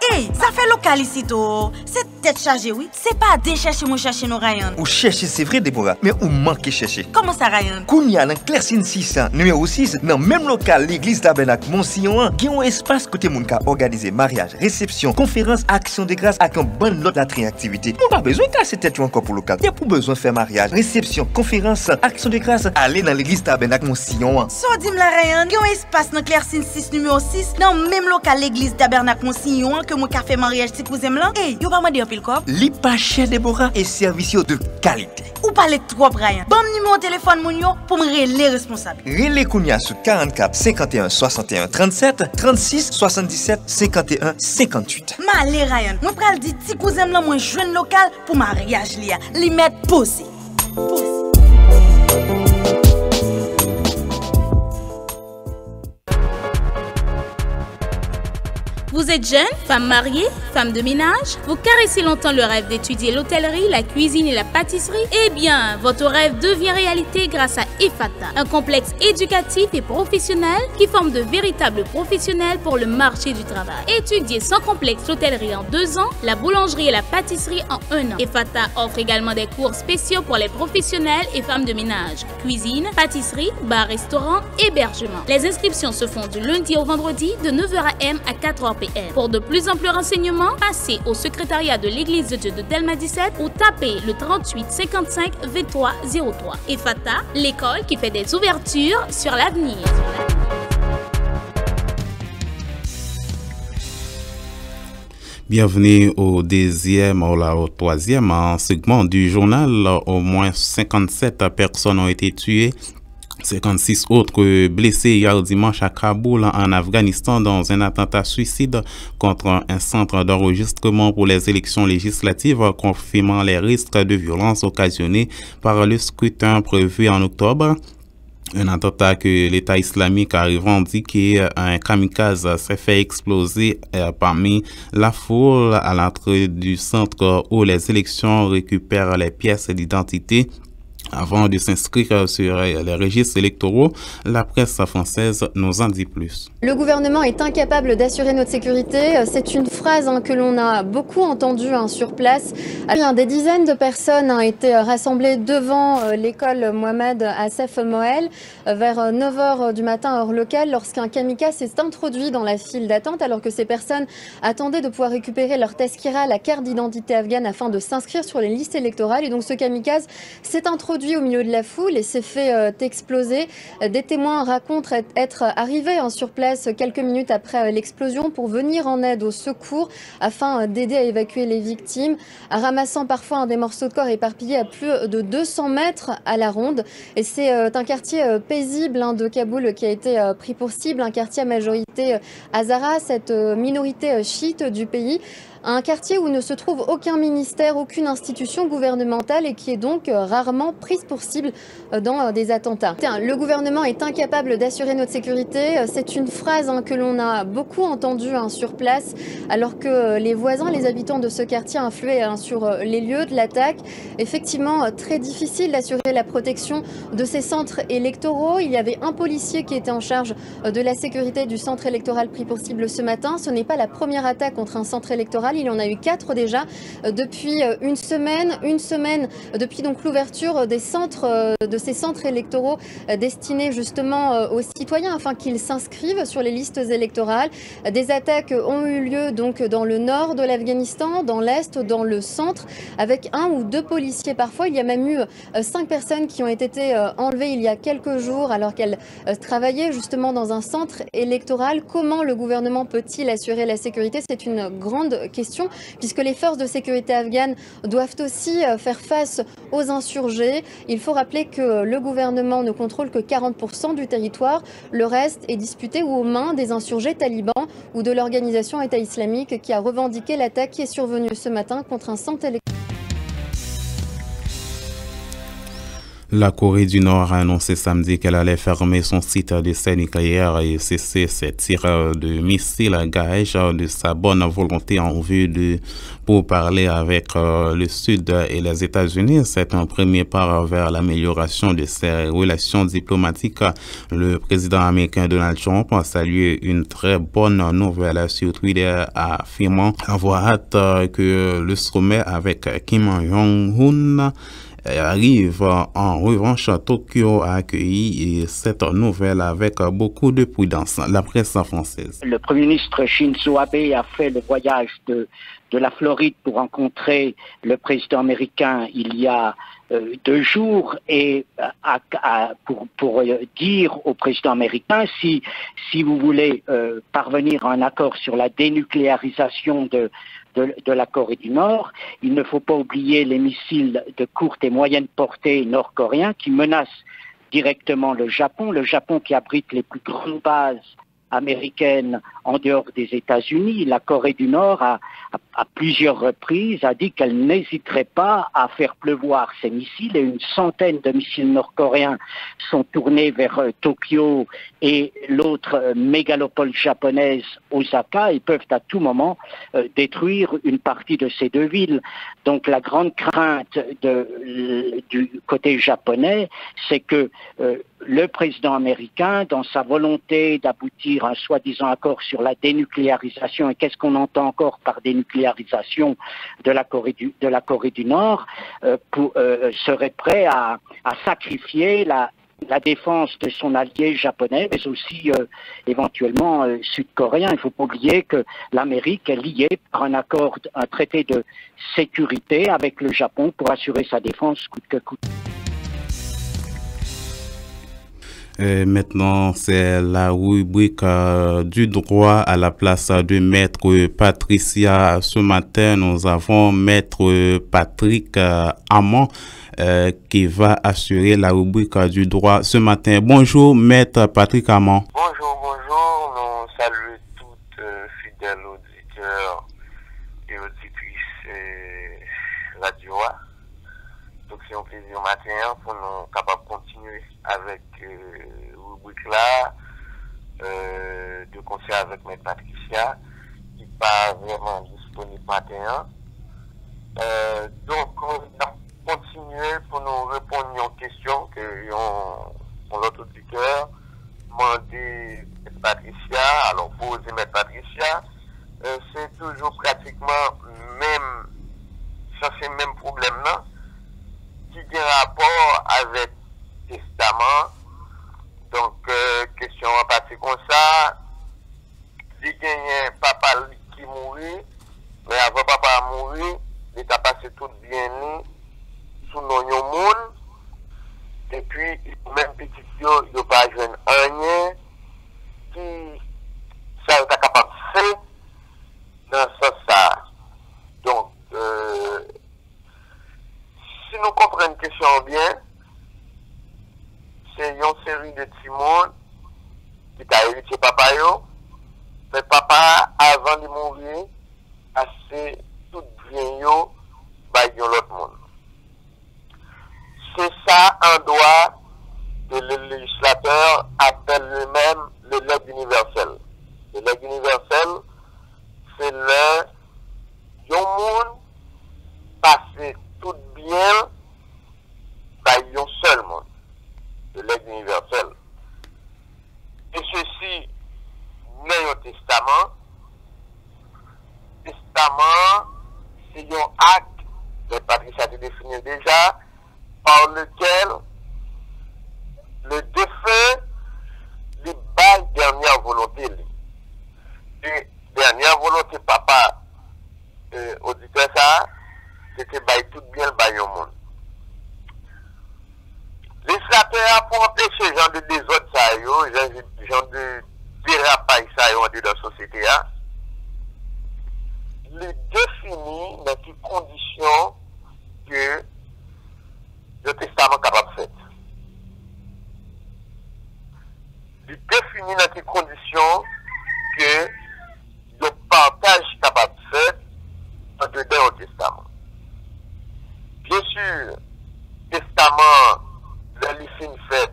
Hey, ça fait local ici to. C'est tête chargée oui. C'est pas déchercher moi chercher non Ryan. Ou chercher c'est vrai Déborah, mais ou manque chercher. Comment ça Ryan? Kounya dans Clercine 600, numéro 6, dans même local l'église Tabernacle Monsignor, qui ont espace côté moun ka organiser mariage, réception, conférence, action de grâce avec un bon lot d'attraits activités. On pas besoin de casser tête encore pour local. Y a pour besoin faire mariage, réception, conférence, action de grâce, aller dans l'église Tabernacle Monsignor. So dim la Ryan, y a un espace dans Clercine 6 numéro 6 dans même local l'église Tabernacle Monsignor que moi ka fait mariage ti cousin là. Hey, yo pas mandé un pile cop. Li pas cher Déborah et service de qualité. Ou parler trop Ryan. Bon numéro téléphone moun yo pour me relever responsable. Relais Kounia sur 44 51 61 37 36 77 51 58. Malé Ryan, moi pral di ti cousin là moi jeune local pour mariage li mettre posé. Vous êtes jeune, femme mariée, femme de ménage, vous caressez longtemps le rêve d'étudier l'hôtellerie, la cuisine et la pâtisserie? Eh bien, votre rêve devient réalité grâce à EFATA, un complexe éducatif et professionnel qui forme de véritables professionnels pour le marché du travail. Étudiez sans complexe l'hôtellerie en 2 ans, la boulangerie et la pâtisserie en 1 an. EFATA offre également des cours spéciaux pour les professionnels et femmes de ménage, cuisine, pâtisserie, bar, restaurant, hébergement. Les inscriptions se font du lundi au vendredi de 9h AM à 4h PM. Pour de plus amples renseignements, passez au secrétariat de l'Église de Dieu de Delma 17 ou tapez le 38 55 23 03. EFATA, l'école qui fait des ouvertures sur l'avenir. Bienvenue au troisième segment du journal. Au moins 57 personnes ont été tuées. 56 autres blessés hier dimanche à Kaboul en Afghanistan dans un attentat suicide contre un centre d'enregistrement pour les élections législatives, confirmant les risques de violence occasionnés par le scrutin prévu en octobre. Un attentat que l'État islamique a revendiqué, un kamikaze s'est fait exploser parmi la foule à l'entrée du centre où les élections récupèrent les pièces d'identité. Avant de s'inscrire sur les registres électoraux, la presse française nous en dit plus. Le gouvernement est incapable d'assurer notre sécurité. C'est une phrase que l'on a beaucoup entendue sur place. Des dizaines de personnes ont été rassemblées devant l'école Mohamed Assef Moel vers 9h du matin heure locale lorsqu'un kamikaze s'est introduit dans la file d'attente alors que ces personnes attendaient de pouvoir récupérer leur tazkira, la carte d'identité afghane, afin de s'inscrire sur les listes électorales. Et donc ce kamikaze s'est introduit au milieu de la foule et s'est fait exploser. Des témoins racontent être arrivés sur place quelques minutes après l'explosion pour venir en aide au secours afin d'aider à évacuer les victimes, ramassant parfois des morceaux de corps éparpillés à plus de 200 mètres à la ronde. Et c'est un quartier paisible de Kaboul qui a été pris pour cible, un quartier à majorité Hazara, cette minorité chiite du pays. Un quartier où ne se trouve aucun ministère, aucune institution gouvernementale et qui est donc rarement prise pour cible dans des attentats. Le gouvernement est incapable d'assurer notre sécurité. C'est une phrase que l'on a beaucoup entendue sur place alors que les voisins, les habitants de ce quartier influaient sur les lieux de l'attaque. Effectivement, très difficile d'assurer la protection de ces centres électoraux. Il y avait un policier qui était en charge de la sécurité du centre électoral pris pour cible ce matin. Ce n'est pas la première attaque contre un centre électoral. Il y en a eu 4 déjà depuis une semaine depuis donc l'ouverture des centres, de ces centres électoraux destinés justement aux citoyens afin qu'ils s'inscrivent sur les listes électorales. Des attaques ont eu lieu donc dans le nord de l'Afghanistan, dans l'est, dans le centre, avec 1 ou 2 policiers parfois. Il y a même eu 5 personnes qui ont été enlevées il y a quelques jours alors qu'elles travaillaient justement dans un centre électoral. Comment le gouvernement peut-il assurer la sécurité? C'est une grande question question, puisque les forces de sécurité afghanes doivent aussi faire face aux insurgés. Il faut rappeler que le gouvernement ne contrôle que 40% du territoire. Le reste est disputé ou aux mains des insurgés talibans ou de l'organisation État islamique qui a revendiqué l'attaque qui est survenue ce matin contre un centre électoral. La Corée du Nord a annoncé samedi qu'elle allait fermer son site d'essai nucléaire et cesser ses tirs de missiles à gage de sa bonne volonté en vue pour parler avec le Sud et les États-Unis. C'est un premier pas vers l'amélioration de ses relations diplomatiques. Le président américain Donald Trump a salué une très bonne nouvelle sur Twitter, affirmant avoir hâte que le sommet avec Kim Jong-un arrive. En revanche, Tokyo a accueilli cette nouvelle avec beaucoup de prudence. La presse française. Le Premier ministre Shinzo Abe a fait le voyage de la Floride pour rencontrer le président américain il y a 2 jours et pour dire au président américain si vous voulez parvenir à un accord sur la dénucléarisation de la Corée du Nord, il ne faut pas oublier les missiles de courte et moyenne portée nord-coréens qui menacent directement le Japon qui abrite les plus grandes bases américaine en dehors des États-Unis. La Corée du Nord à plusieurs reprises a dit qu'elle n'hésiterait pas à faire pleuvoir ses missiles et une centaine de missiles nord-coréens sont tournés vers Tokyo et l'autre mégalopole japonaise Osaka et peuvent à tout moment détruire une partie de ces 2 villes. Donc la grande crainte du côté japonais, c'est que le président américain, dans sa volonté d'aboutir à un soi-disant accord sur la dénucléarisation, et qu'est-ce qu'on entend encore par dénucléarisation de la Corée du Nord, serait prêt à sacrifier la défense de son allié japonais, mais aussi éventuellement sud-coréen. Il ne faut pas oublier que l'Amérique est liée par un traité de sécurité avec le Japon pour assurer sa défense coûte que coûte. Et maintenant, c'est la rubrique du droit à la place de Maître Patricia. Ce matin, nous avons Maître Patrick Amand qui va assurer la rubrique du droit ce matin. Bonjour, Maître Patrick Amand. Bonjour. Nous saluons toutes fidèles auditeurs et auditrices radio. Donc, c'est un plaisir matin pour nous capables de continuer avec rubrique là de concert avec Maître Patricia qui n'est pas vraiment disponible matin. Donc, on a continué pour nous répondre aux questions que l'autre auditeur demandé Maître Patricia. Alors, poser Maître Patricia, c'est toujours pratiquement ces mêmes problèmes là qui a rapport avec testament. Donc, question à passer comme ça. Il y a un papa qui mourit, mais avant papa mourir, il a passé tout bien sous nos monde. Et puis, même petit il n'y a pas jeune rien qui ça est capable de faire dans ce sens. Donc, si nous comprenons la question bien, c'est une série de petits monde qui t'a hérité papa yo, mais papa, avant de mourir, assez tout bien yo, bah yon l'autre monde. C'est ça un droit que le législateur appelle lui-même le legs universel. Le legs universel, c'est le yon monde passé tout bien par yon seul monde. Le legs universel. Et ceci n'est un testament. Testament, c'est un acte, le Patricia a défini déjà, par lequel le défunt lui baille dernière volonté. Et dernière volonté, papa, auditeur ça, c'était baille tout bien le baille au monde. Les législateurs pour empêcher ce genre de désordre, ce genre de dérapage ça dans la société, les définit dans quelles conditions que le testament est capable de faire. Il définit dans quelles conditions que le partage est capable de faire entre deux au testament. Bien sûr, testament, le fin fait,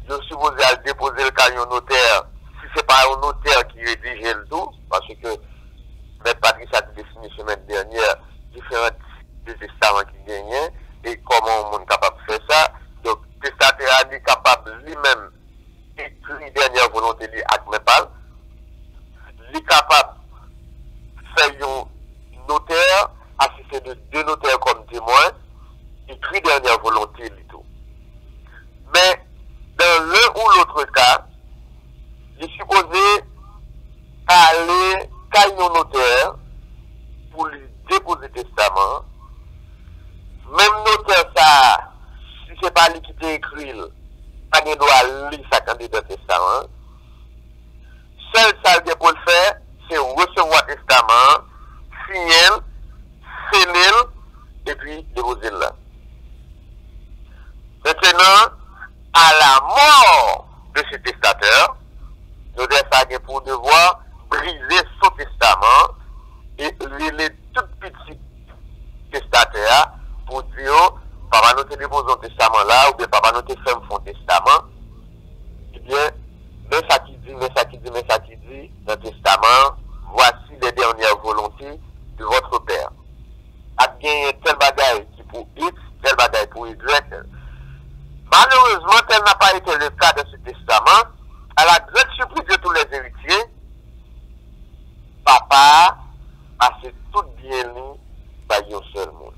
je suis supposé à déposer le cas au notaire, si ce n'est pas un notaire qui rédige le tout, parce que M. Patrice a défini la semaine dernière différents types de testaments qui gagnaient et comment on est capable de faire ça. Donc, le testataire est capable lui-même d'écrire dernière volonté avec MEPAL. Il est capable de faire un notaire, assister de deux notaires comme témoins, écrire dernière volonté et tout. Mais, dans l'un ou l'autre cas, il est supposé aller à un notaire pour lui déposer le testament. Même notaire, ça, si ce n'est pas lui qui t'a écrit, pas de droit lire sa candidat testament. Seul ça pour le faire, c'est recevoir le testament, signer, sceller, et puis déposer là. Maintenant, à la mort de ce testateur, nous avons pour devoir briser son testament et les tout petits testataires pour dire papa nous te déposons un testament là ou bien papa nous te fait un testament. Eh bien, mais ça qui dit dans le testament, voici les dernières volontés de votre père. A gagné tel bagaille qui pour X, tel bagaille pour Y. Malheureusement, tel n'a pas été le cas de ce testament. À la grande surprise de tous les héritiers, papa a fait tout bien lui par un seul monde.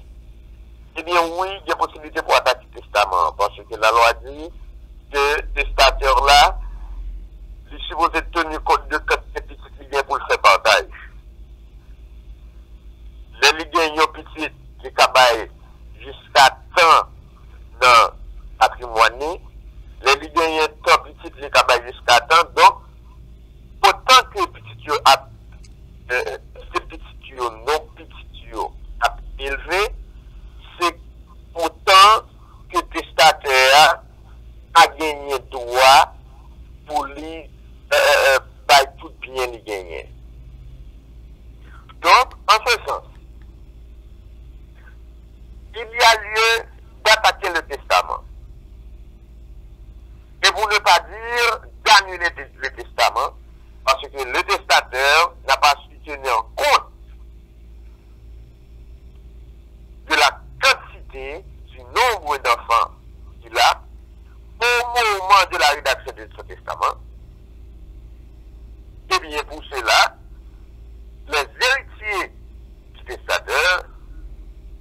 Eh bien oui, il y a possibilité pour attaquer le testament, parce que la loi dit que le testateur là, il est supposé tenir compte de quatre petites lignes pour le faire partage. Les lignes petites qui cabaye jusqu'à temps dans le patrimoine, les lignes tant petites qui cabaye jusqu'à temps, donc autant que petit a ces petits non petits a élevé, c'est autant que le testateur a gagné droit pour lui tout bien lui gagner. Donc, en ce sens, il y a lieu d'attaquer le testament. Et pour ne pas dire d'annuler le testament, parce que le testateur n'a pas su tenir compte de la quantité du nombre d'enfants qu'il a au moment de la rédaction de son testament. Et bien pour cela, les héritiers du testateur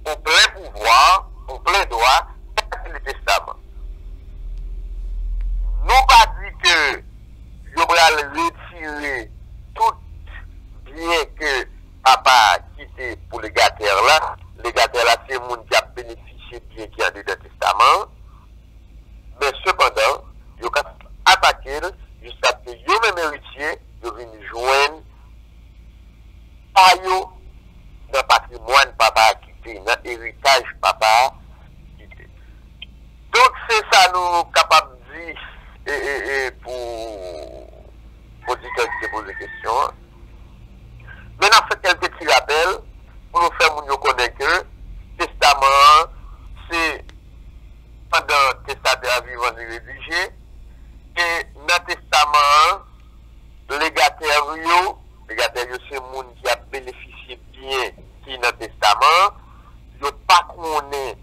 ont plein pouvoir, ont plein droit d'attaquer le testament. Non pas dit que je vais retirer tout bien que papa a quitté pour les gâteurs là. Les gâteurs là, c'est le monde qui a bénéficié bien qui a de testament. Mais cependant, ils ont attaqué jusqu'à ce que eux-mêmes héritiers viennent joindre par eux dans le patrimoine papa a quitté, dans l'héritage papa a quitté. Donc c'est ça nous capables de dire et pour auditeurs qui se posent des questions. Maintenant, on fait quelques petits rappels pour nous faire nous connaître que le testament, c'est pendant le testateur vivant de rédigé. Et dans le testament, les légataires, c'est le monde qui a bénéficié bien qui dans le testament. Ils ne pas connaître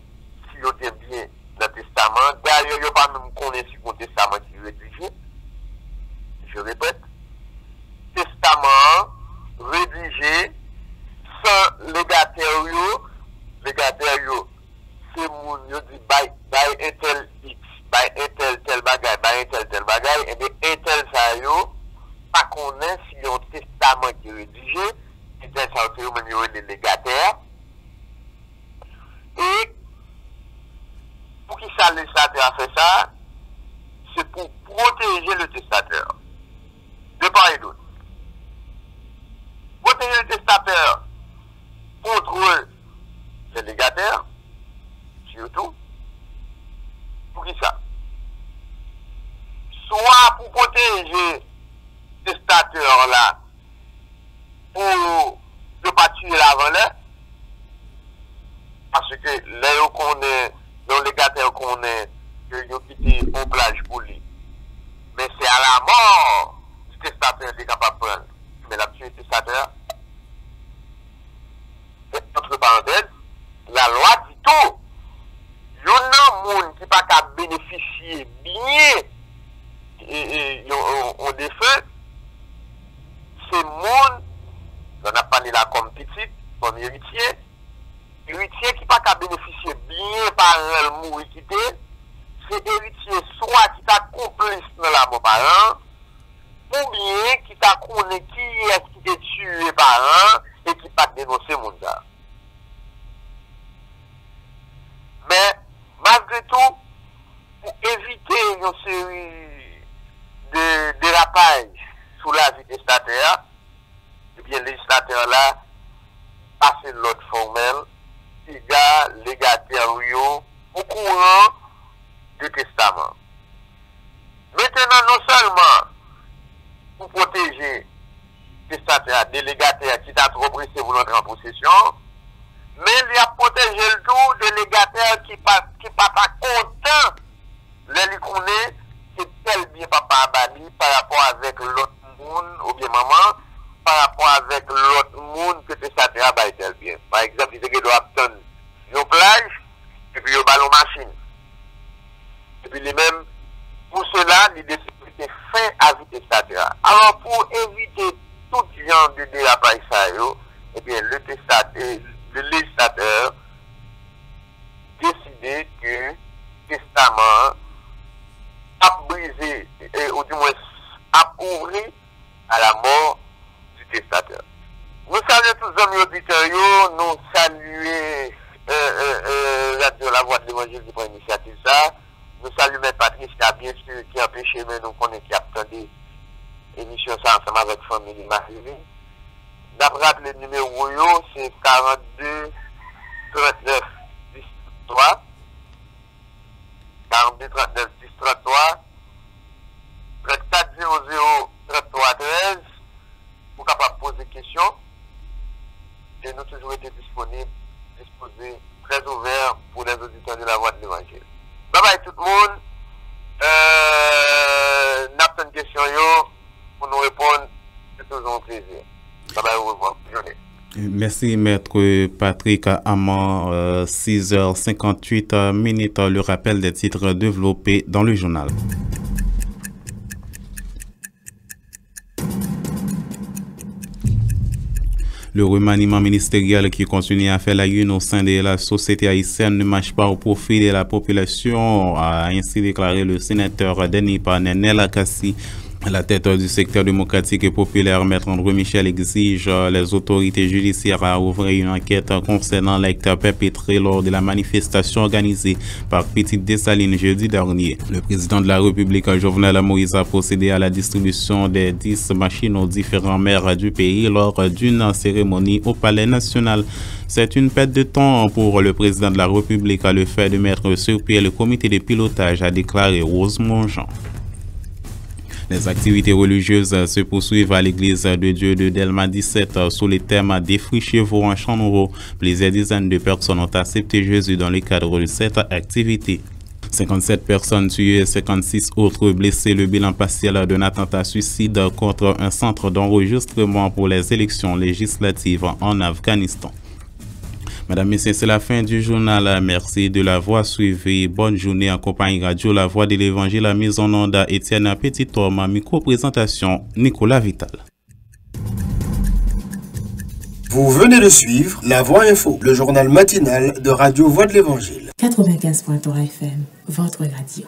si ils étaient bien dans le testament. D'ailleurs, ils ne pas même connaître si le testament qui est rédigé. Je répète, testament rédigé sans légataire, c'est mon yo dit by un tel X, by un tel bagay, by un tel bagay, et bien un tel ça yo, pas connaît si y a un testament qui est rédigé, et tel ça yo même yo les légataires. Et pour qui ça le testateur a fait ça, c'est pour protéger le testateur. De part et d'autre. Protéger le testateur pour ne pas tuer la volée. Parce que les qu'on est, les légataires qu'on est, que ils ont quitté une plage pour lui. Mais c'est à la mort du testateur qui est capable de prendre. Mais la tuer le testateur, entre parenthèses, la loi dit tout. Il y a un monde qui n'a pas qu'à bénéficier bien au défunt. C'est monde, on a parlé là comme petit, comme héritier. Héritier qui n'a pas qu'à bénéficier bien par le mourir quitté. C'est héritier soit qui t'a complice dans la mort parent, ou bien qui t'a connu qui est qui t'a tué parent et qui pas dénoncer mon gars. Mais malgré tout, pour éviter une série de dérapages sous la vie des testataire, eh bien les législateurs là passent l'ordre formel, il y a légataire au courant du testament. Maintenant, non seulement pour protéger les testataires, des légataires qui t'a trop pressé pour entrer en possession, mais il a protégé le tout des légataires qui pas content de lui connaître que tel bien papa a banni par rapport avec l'autre monde, ou bien maman, par rapport avec l'autre monde que testataire a banni tel bien. Par exemple, il doit attendre une plage, et puis il ballon machine. Et puis les mêmes, pour cela, il décide de faire à vie testataire. Alors pour éviter tout genre de dérapage, eh bien le législateur décidé que le testament a brisé, ou du moins a ouvert à la mort du testateur. Nous saluons tous les amis auditeurs, nous saluons Radio La Voix de l'Évangile qui prend l'initiative ça. Nous saluons M. Patrice bien sûr qui a empêché, mais nous connaissons qui a attendu l'émission ça ensemble avec la famille Marie. D'après le numéro, c'est 42 39 10 3. 42 39 10 33. 34 00 33 13. Pour capable poser des questions. Et nous toujours été disponibles, disposés, très ouverts pour les auditeurs de la Voix de l'Évangile. Bye bye tout le monde. N'a pas une question pour nous répondre. C'est toujours un plaisir. Bye bye, au revoir. Journée. Merci Maître Patrick Amand, 6h58 minutes, le rappel des titres développés dans le journal. Le remaniement ministériel qui continue à faire la une au sein de la société haïtienne ne marche pas au profit de la population, a ainsi déclaré le sénateur Denis Panenel Akassi. À la tête du secteur démocratique et populaire, Maître André Michel exige les autorités judiciaires à ouvrir une enquête concernant l'acte perpétré lors de la manifestation organisée par Petite Dessalines jeudi dernier. Le président de la République, Jovenel Moïse, a procédé à la distribution des 10 machines aux différents maires du pays lors d'une cérémonie au Palais national. C'est une perte de temps pour le président de la République à le fait de mettre sur pied le comité de pilotage, a déclaré Rosemont Jean. Les activités religieuses se poursuivent à l'église de Dieu de Delma 17 sous le thème Défrichez-vous en champ nouveau. Plusieurs dizaines de personnes ont accepté Jésus dans le cadre de cette activité. 57 personnes tuées et 56 autres blessées. Le bilan partiel d'un attentat suicide contre un centre d'enregistrement pour les élections législatives en Afghanistan. Madame, messieurs, c'est la fin du journal. Merci de l'avoir suivi. Bonne journée en compagnie Radio La Voix de l'Évangile, la mise en onde Étienne Petit-Homme, micro-présentation Nicolas Vital. Vous venez de suivre La Voix Info, le journal matinal de Radio Voix de l'Évangile. 95.3 FM, votre radio.